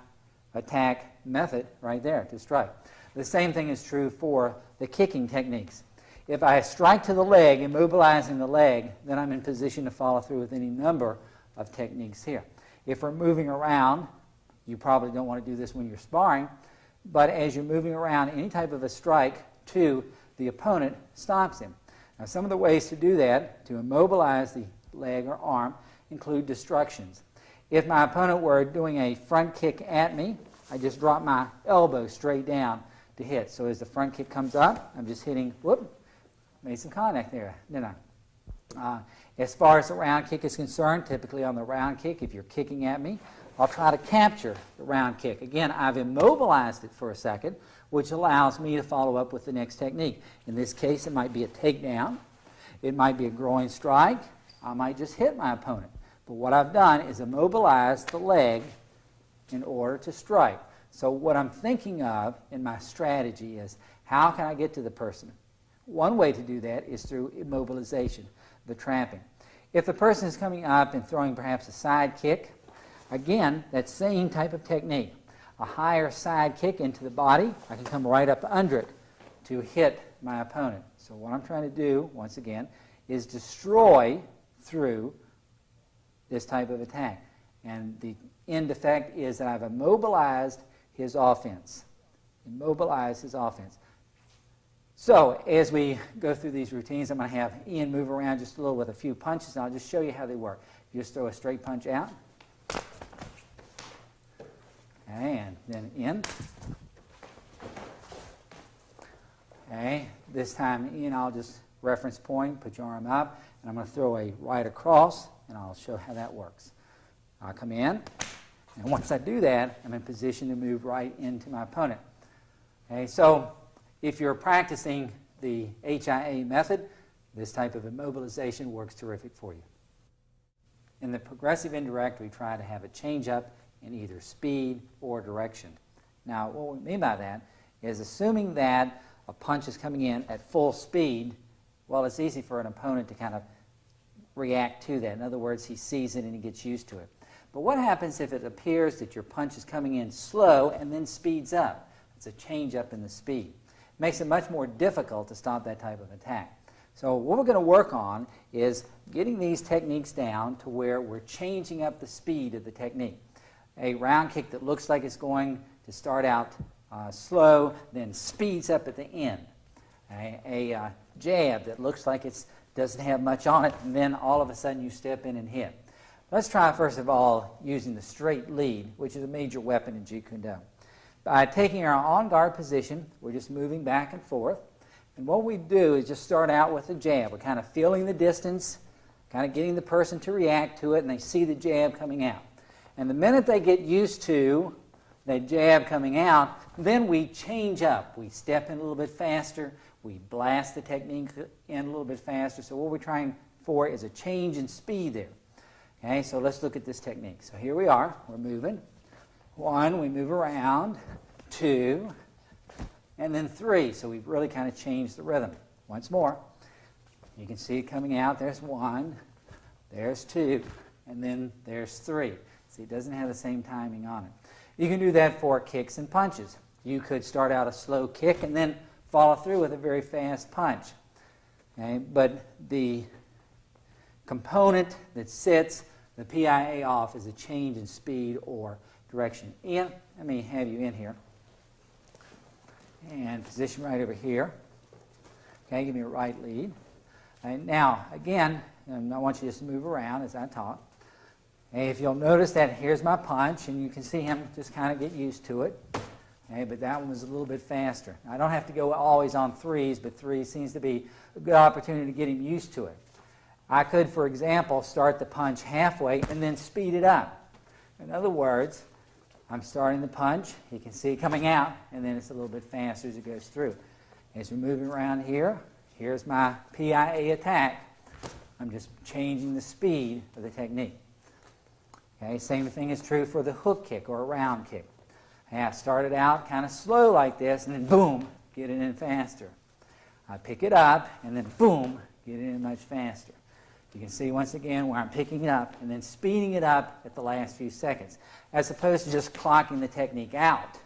attack method right there to strike. The same thing is true for the kicking techniques. If I strike to the leg, immobilizing the leg, then I'm in position to follow through with any number of techniques here. If we're moving around, you probably don't want to do this when you're sparring, but as you're moving around, any type of a strike to the opponent stops him. Now, some of the ways to do that, to immobilize the leg or arm, include destructions. If my opponent were doing a front kick at me, I just drop my elbow straight down to hit. So as the front kick comes up, I'm just hitting, whoop, made some contact there, didn't I? As far as the round kick is concerned, typically on the round kick, if you're kicking at me, I'll try to capture the round kick. Again, I've immobilized it for a second, which allows me to follow up with the next technique. In this case, it might be a takedown. It might be a groin strike. I might just hit my opponent. But what I've done is immobilize the leg in order to strike. So what I'm thinking of in my strategy is, how can I get to the person? One way to do that is through immobilization, the trapping. If the person is coming up and throwing perhaps a side kick, again, that same type of technique. A higher side kick into the body, I can come right up under it to hit my opponent. So what I'm trying to do, once again, is destroy through this type of attack. And the end effect is that I've immobilized his offense. Immobilize his offense. So as we go through these routines, I'm going to have Ian move around just a little with a few punches, and I'll just show you how they work. You just throw a straight punch out. And then in. Okay, this time, Ian, I'll just reference point, put your arm up, and I'm going to throw a right across, and I'll show how that works. I'll come in, and once I do that, I'm in position to move right into my opponent. Okay, so if you're practicing the HIA method, this type of immobilization works terrific for you. In the progressive indirect, we try to have a change-up in either speed or direction. Now, what we mean by that is assuming that a punch is coming in at full speed, well, it's easy for an opponent to kind of react to that. In other words, he sees it and he gets used to it. But what happens if it appears that your punch is coming in slow and then speeds up? It's a change up in the speed. It makes it much more difficult to stop that type of attack. So what we're going to work on is getting these techniques down to where we're changing up the speed of the technique. A round kick that looks like it's going to start out slow, then speeds up at the end. A jab that looks like it doesn't have much on it, and then all of a sudden you step in and hit. Let's try first of all using the straight lead, which is a major weapon in Jeet Kune Do. By taking our on-guard position, we're just moving back and forth. And what we do is just start out with a jab. We're kind of feeling the distance, kind of getting the person to react to it, and they see the jab coming out. And the minute they get used to that jab coming out, then we change up. We step in a little bit faster. We blast the technique in a little bit faster. So what we're trying for is a change in speed there. Okay, so let's look at this technique. So here we are. We're moving. 1, we move around. 2, and then 3. So we've really kind of changed the rhythm. Once more. You can see it coming out. There's 1. There's 2. And then there's 3. See, it doesn't have the same timing on it. You can do that for kicks and punches. You could start out a slow kick and then follow through with a very fast punch. Okay? But the component that sets the PIA off is a change in speed or direction. Ian, let me have you in here. And position right over here. Okay, give me a right lead. And now, again, I want you just to move around as I talk. Okay, if you'll notice that here's my punch, and you can see him just kind of get used to it. Okay, but that one was a little bit faster. I don't have to go always on 3s, but 3 seems to be a good opportunity to get him used to it. I could, for example, start the punch halfway and then speed it up. In other words, I'm starting the punch. You can see it coming out, and then it's a little bit faster as it goes through. As we're moving around here, here's my PIA attack. I'm just changing the speed of the technique. Okay, same thing is true for the hook kick or a round kick. I started out kind of slow like this, and then boom, get it in faster. I pick it up, and then boom, get it in much faster. You can see once again where I'm picking it up and then speeding it up at the last few seconds, as opposed to just clocking the technique out.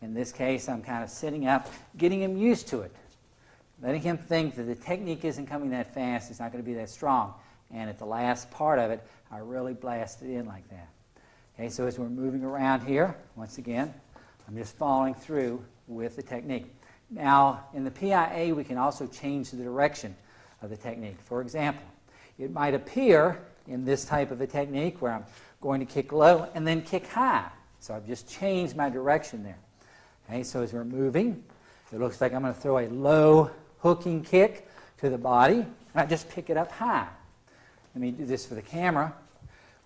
In this case, I'm kind of sitting up, getting him used to it, letting him think that the technique isn't coming that fast, it's not going to be that strong, and at the last part of it, I really blast it in like that. Okay, so as we're moving around here, once again, I'm just following through with the technique. Now, in the PIA, we can also change the direction of the technique. For example, it might appear in this type of a technique where I'm going to kick low and then kick high. So I've just changed my direction there. Okay, so as we're moving, it looks like I'm going to throw a low hooking kick to the body, and I just pick it up high. Let me do this for the camera.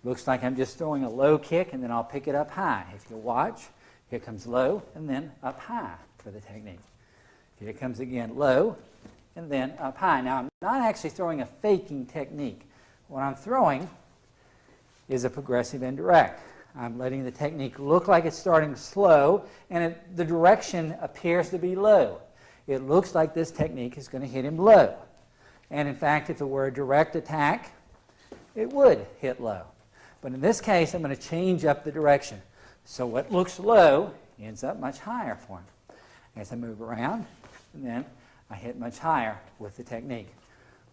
Looks like I'm just throwing a low kick, and then I'll pick it up high. If you watch, here comes low, and then up high for the technique. Here comes again low, and then up high. Now, I'm not actually throwing a faking technique. What I'm throwing is a progressive indirect. I'm letting the technique look like it's starting slow, and the direction appears to be low. It looks like this technique is going to hit him low. And in fact, if it were a direct attack, it would hit low. But in this case, I'm going to change up the direction. So what looks low ends up much higher for him. As I move around, and then I hit much higher with the technique.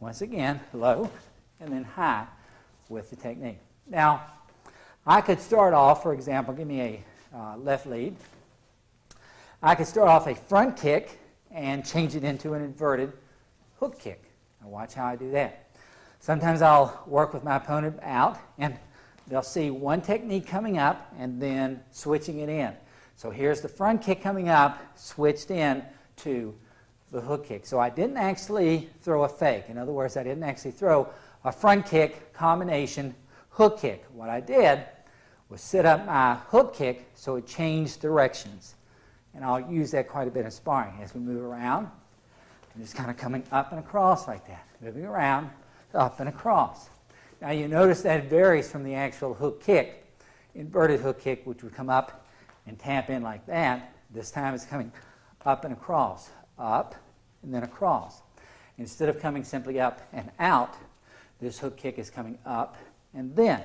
Once again, low, and then high with the technique. Now, I could start off, for example, give me a left lead. I could start off a front kick and change it into an inverted hook kick. Now watch how I do that. Sometimes I'll work with my opponent out, and they'll see one technique coming up and then switching it in. So here's the front kick coming up, switched in to the hook kick. So I didn't actually throw a fake. In other words, I didn't actually throw a front kick combination hook kick. What I did was set up my hook kick so it changed directions. And I'll use that quite a bit in sparring. As we move around, I'm just kind of coming up and across like that. Moving around, up and across. Now you notice that it varies from the actual hook kick. Inverted hook kick, which would come up and tap in like that. This time it's coming up and across. Up and then across. Instead of coming simply up and out, this hook kick is coming up and then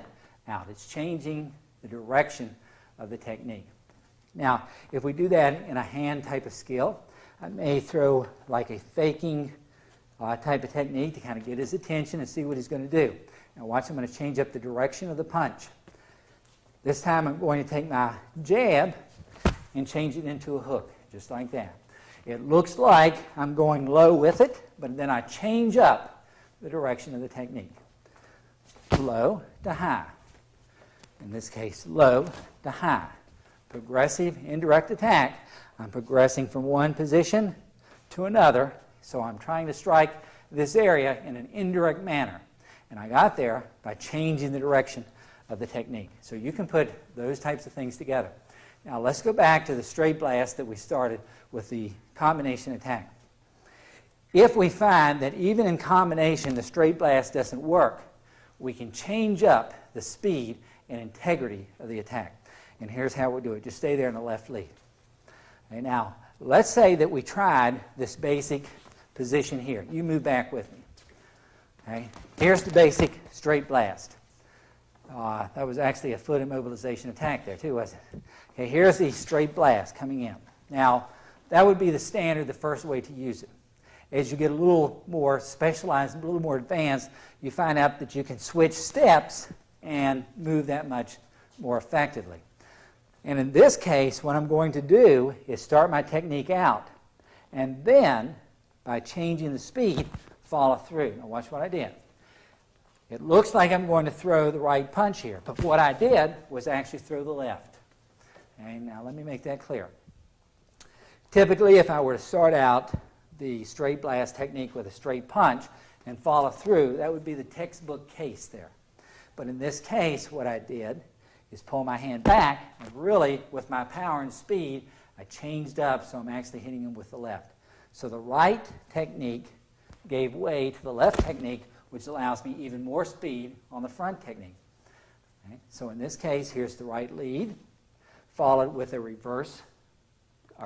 out. It's changing the direction of the technique. Now, if we do that in a hand type of skill, I may throw like a faking type of technique to kind of get his attention and see what he's going to do. Now watch, I'm going to change up the direction of the punch. This time I'm going to take my jab and change it into a hook, just like that. It looks like I'm going low with it, but then I change up the direction of the technique. Low to high. In this case, low to high. Progressive indirect attack. I'm progressing from one position to another, so I'm trying to strike this area in an indirect manner. And I got there by changing the direction of the technique. So you can put those types of things together. Now let's go back to the straight blast that we started with the combination attack. If we find that even in combination the straight blast doesn't work, we can change up the speed and integrity of the attack. And here's how we do it. Just stay there in the left lead. Okay, now, let's say that we tried this basic position here. You move back with me. Okay? Here's the basic straight blast. That was actually a foot immobilization attack there too, wasn't it? Okay, here's the straight blast coming in. Now, that would be the standard, the first way to use it. As you get a little more specialized, a little more advanced, you find out that you can switch steps and move that much more effectively. And in this case, what I'm going to do is start my technique out, and then, by changing the speed, follow through. Now watch what I did. It looks like I'm going to throw the right punch here, but what I did was actually throw the left. Okay, now let me make that clear. Typically, if I were to start out the straight blast technique with a straight punch and follow through, that would be the textbook case there. But in this case, what I did is pull my hand back, and really, with my power and speed, I changed up, so I'm actually hitting him with the left. So the right technique gave way to the left technique, which allows me even more speed on the front technique. Okay? So in this case, here's the right lead, followed with a reverse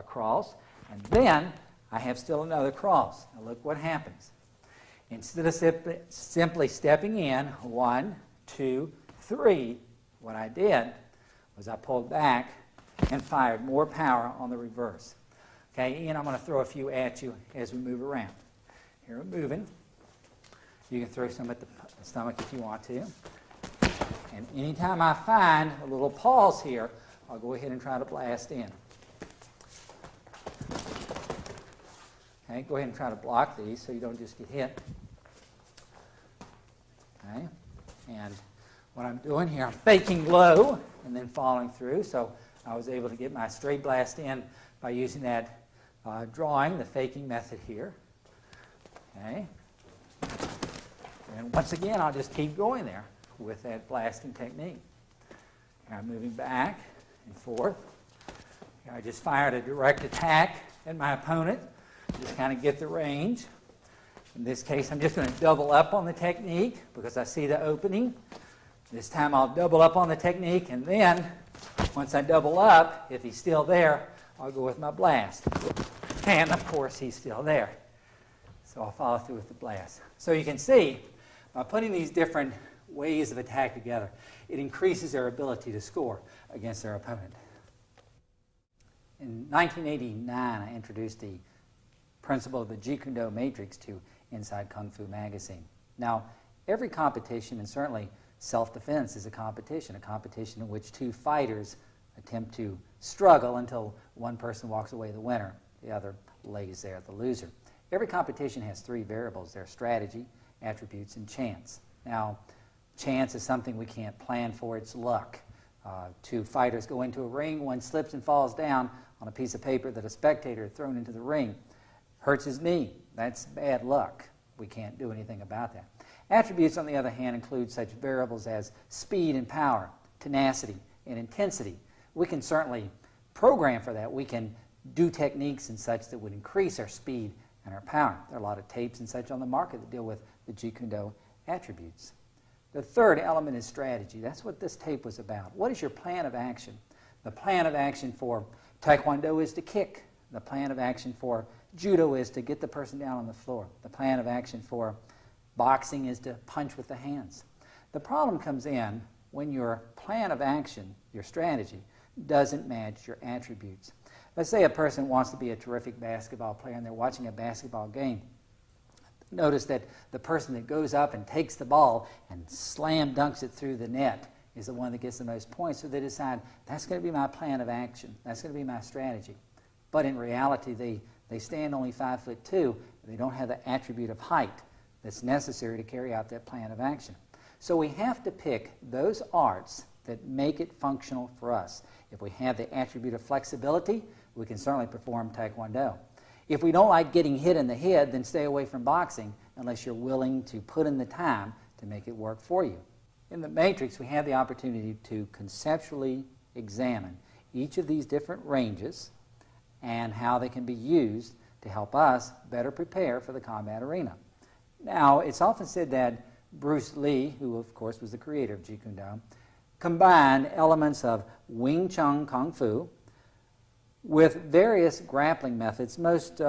cross, and then I have still another cross. Now look what happens. Instead of simply stepping in, 1, 2, 3, what I did was I pulled back and fired more power on the reverse. Okay, Ian, I'm going to throw a few at you as we move around. Here we're moving. You can throw some at the stomach if you want to. And anytime I find a little pause here, I'll go ahead and try to blast in. Okay, go ahead and try to block these so you don't just get hit. Okay, and what I'm doing here, I'm faking low and then following through. So I was able to get my straight blast in by using that drawing, the faking method here. Okay, and once again, I'll just keep going there with that blasting technique. Here I'm moving back and forth. Here I just fired a direct attack at my opponent. Just kind of get the range. In this case, I'm just going to double up on the technique because I see the opening. This time I'll double up on the technique, and then once I double up, if he's still there, I'll go with my blast. And of course, he's still there. So I'll follow through with the blast. So you can see, by putting these different ways of attack together, it increases their ability to score against their opponent. In 1989, I introduced the principle of the Jeet Kune Do matrix to Inside Kung Fu magazine. Now, every competition, and certainly self-defense, is a competition in which two fighters attempt to struggle until one person walks away the winner, the other lays there the loser. Every competition has three variables. Their strategy, attributes, and chance. Now, chance is something we can't plan for. It's luck. Two fighters go into a ring, one slips and falls down on a piece of paper that a spectator had thrown into the ring. Hurts his knee. That's bad luck. We can't do anything about that. Attributes, on the other hand, include such variables as speed and power, tenacity, and intensity. We can certainly program for that. We can do techniques and such that would increase our speed and our power. There are a lot of tapes and such on the market that deal with the Jeet Kune Do attributes. The third element is strategy. That's what this tape was about. What is your plan of action? The plan of action for Taekwondo is to kick. The plan of action for Judo is to get the person down on the floor. The plan of action for boxing is to punch with the hands. The problem comes in when your plan of action, your strategy, doesn't match your attributes. Let's say a person wants to be a terrific basketball player and they're watching a basketball game. Notice that the person that goes up and takes the ball and slam dunks it through the net is the one that gets the most points. So they decide, that's going to be my plan of action. That's going to be my strategy. But in reality, they stand only 5'2". They don't have the attribute of height that's necessary to carry out that plan of action. So we have to pick those arts that make it functional for us. If we have the attribute of flexibility, we can certainly perform Taekwondo. If we don't like getting hit in the head, then stay away from boxing unless you're willing to put in the time to make it work for you. In the matrix, we have the opportunity to conceptually examine each of these different ranges and how they can be used to help us better prepare for the combat arena. Now, it's often said that Bruce Lee, who of course was the creator of Jeet Kune Do, combined elements of Wing Chun Kung Fu with various grappling methods, most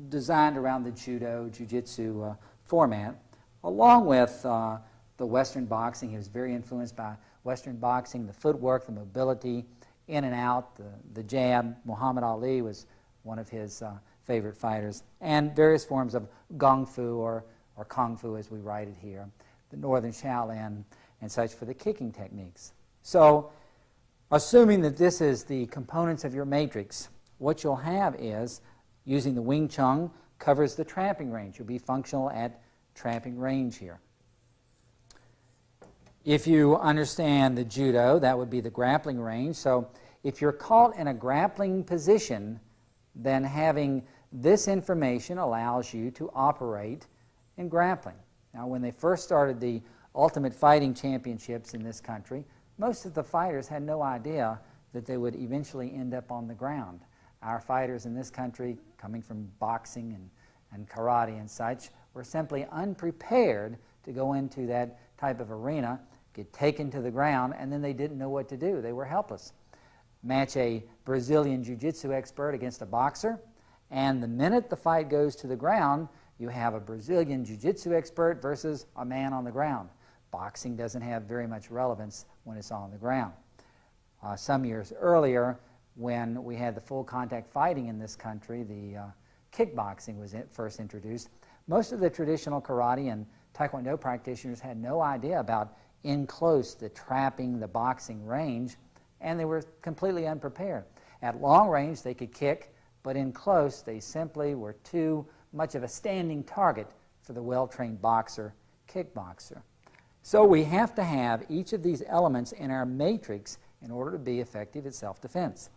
designed around the Judo, Jiu-Jitsu format, along with the Western boxing. He was very influenced by Western boxing, the footwork, the mobility, in and out, the jab. Muhammad Ali was one of his favorite fighters, and various forms of Gong Fu or Kung Fu as we write it here, the Northern Shaolin and such for the kicking techniques. So, assuming that this is the components of your matrix, what you'll have is, using the Wing Chun, covers the tramping range. You'll be functional at tramping range here. If you understand the Judo, that would be the grappling range. So if you're caught in a grappling position, then having this information allows you to operate in grappling. Now, when they first started the Ultimate Fighting Championships in this country, most of the fighters had no idea that they would eventually end up on the ground. Our fighters in this country, coming from boxing and karate and such, were simply unprepared to go into that type of arena, get taken to the ground, and then they didn't know what to do. They were helpless. Match a Brazilian Jiu-Jitsu expert against a boxer, and the minute the fight goes to the ground, you have a Brazilian Jiu-Jitsu expert versus a man on the ground. Boxing doesn't have very much relevance when it's on the ground. Some years earlier, when we had the full contact fighting in this country, the kickboxing was first introduced. Most of the traditional karate and taekwondo practitioners had no idea about in close, the trapping, the boxing range, and they were completely unprepared. At long range, they could kick, but in close, they simply were too much of a standing target for the well-trained boxer, kickboxer. So we have to have each of these elements in our matrix in order to be effective at self-defense.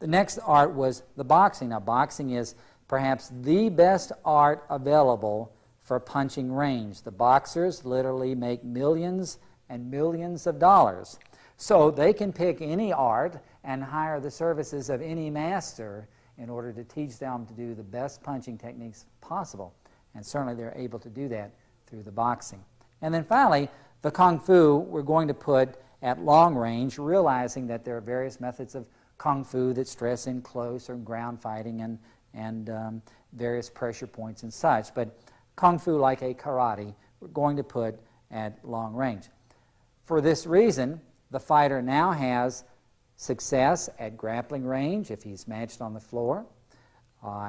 The next art was the boxing. Now, boxing is perhaps the best art available for punching range. The boxers literally make millions and millions of dollars. So they can pick any art and hire the services of any master in order to teach them to do the best punching techniques possible. And certainly they're able to do that through the boxing. And then finally, the Kung Fu we're going to put at long range, realizing that there are various methods of Kung Fu that stress in close or ground fighting and various pressure points and such. But Kung Fu, like a karate, we're going to put at long range. For this reason, the fighter now has success at grappling range if he's matched on the floor,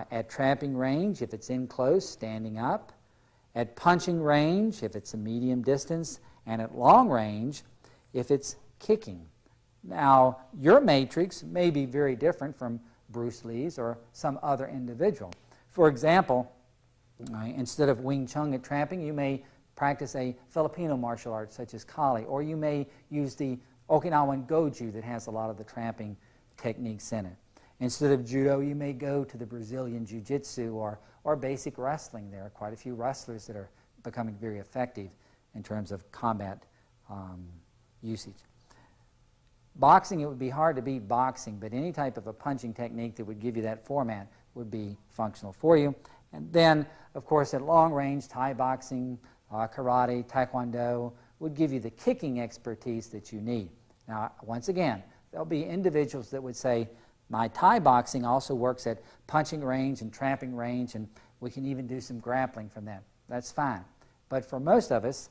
at trapping range if it's in close, standing up, at punching range if it's a medium distance, and at long range if it's kicking. Now, your matrix may be very different from Bruce Lee's or some other individual. For example, instead of Wing Chun at trapping, you may practice a Filipino martial art such as Kali, or you may use the Okinawan Goju that has a lot of the trapping techniques in it. Instead of judo, you may go to the Brazilian Jiu-Jitsu or basic wrestling. There are quite a few wrestlers that are becoming very effective in terms of combat usage. Boxing, it would be hard to beat boxing, but any type of a punching technique that would give you that format would be functional for you. And then, of course, at long range, Thai boxing, karate, taekwondo would give you the kicking expertise that you need. Now, once again, there'll be individuals that would say, my Thai boxing also works at punching range and trapping range, and we can even do some grappling from that. That's fine. But for most of us,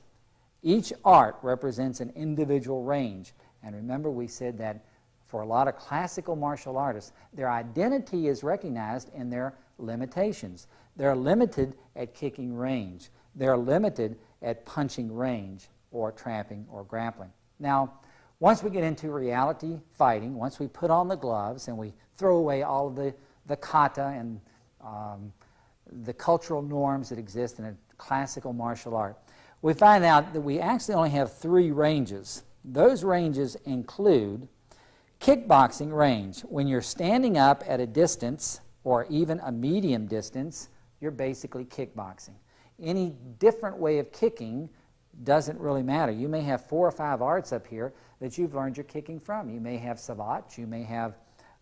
each art represents an individual range. And remember, we said that for a lot of classical martial artists, their identity is recognized in their limitations. They're limited at kicking range. They're limited at punching range or trapping or grappling. Now, once we get into reality fighting, once we put on the gloves and we throw away all of the kata and the cultural norms that exist in a classical martial art, we find out that we actually only have 3 ranges. Those ranges include kickboxing range. When you're standing up at a distance or even a medium distance, you're basically kickboxing. Any different way of kicking doesn't really matter. You may have 4 or 5 arts up here that you've learned your kicking from. You may have Savate, you may have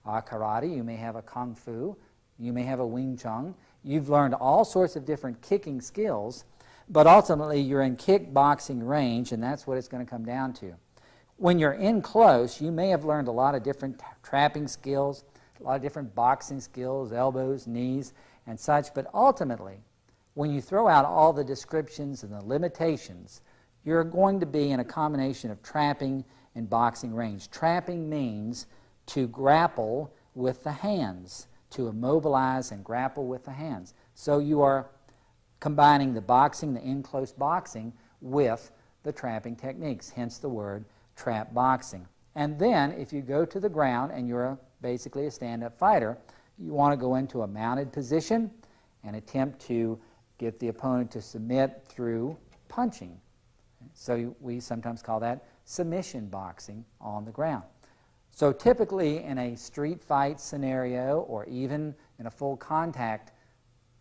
karate, you may have a Kung Fu, you may have a Wing Chun. You've learned all sorts of different kicking skills, but ultimately you're in kickboxing range, and that's what it's going to come down to. When you're in close, you may have learned a lot of different trapping skills, a lot of different boxing skills, elbows, knees, and such, but ultimately, when you throw out all the descriptions and the limitations, you're going to be in a combination of trapping and boxing range. Trapping means to grapple with the hands, to immobilize and grapple with the hands. So you are combining the boxing, the in-close boxing, with the trapping techniques, hence the word trap boxing. And then, if you go to the ground and you're basically a stand-up fighter, you want to go into a mounted position and attempt to get the opponent to submit through punching. So we sometimes call that submission boxing on the ground. So typically in a street fight scenario or even in a full contact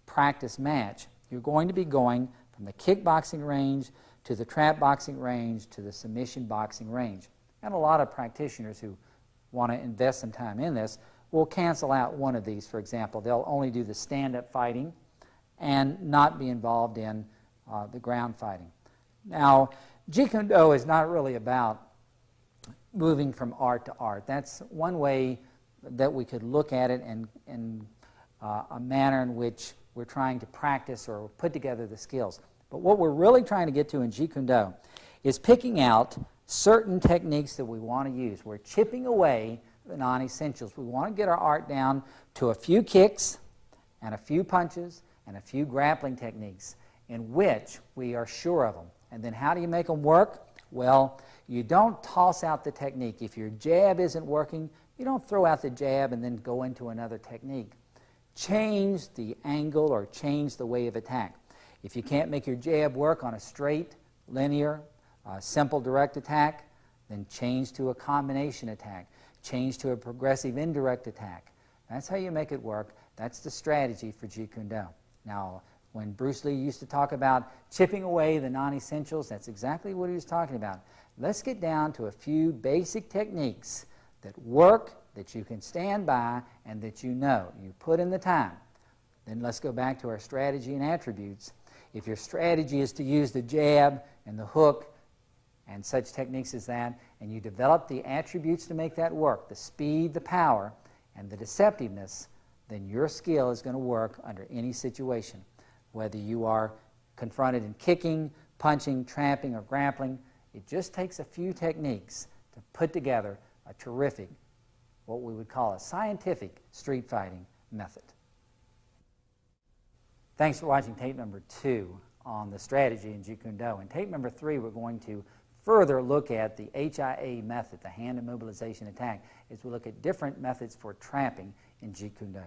practice match, you're going to be going from the kickboxing range to the trap boxing range, to the submission boxing range. And a lot of practitioners who want to invest some time in this will cancel out one of these. For example, they'll only do the stand-up fighting and not be involved in the ground fighting. Now, Jeet Kune Do is not really about moving from art to art. That's one way that we could look at it in a manner in which we're trying to practice or put together the skills. But what we're really trying to get to in Jeet Kune Do is picking out certain techniques that we want to use. We're chipping away the non-essentials. We want to get our art down to a few kicks and a few punches and a few grappling techniques in which we are sure of them. And then how do you make them work? Well, you don't toss out the technique. If your jab isn't working, you don't throw out the jab and then go into another technique. Change the angle or change the way of attack. If you can't make your jab work on a straight, linear, simple direct attack, then change to a combination attack. Change to a progressive indirect attack. That's how you make it work. That's the strategy for Jeet Kune Do. Now, when Bruce Lee used to talk about chipping away the non-essentials, that's exactly what he was talking about. Let's get down to a few basic techniques that work, that you can stand by, and that you know. You put in the time. Then let's go back to our strategy and attributes. If your strategy is to use the jab and the hook and such techniques as that, and you develop the attributes to make that work, the speed, the power, and the deceptiveness, then your skill is going to work under any situation. Whether you are confronted in kicking, punching, tramping, or grappling, it just takes a few techniques to put together a terrific, what we would call a scientific street fighting method. Thanks for watching tape number 2 on the strategy in Jeet Kune Do. In tape number 3, we're going to further look at the HIA method, the hand immobilization attack, as we look at different methods for trapping in Jeet Kune Do.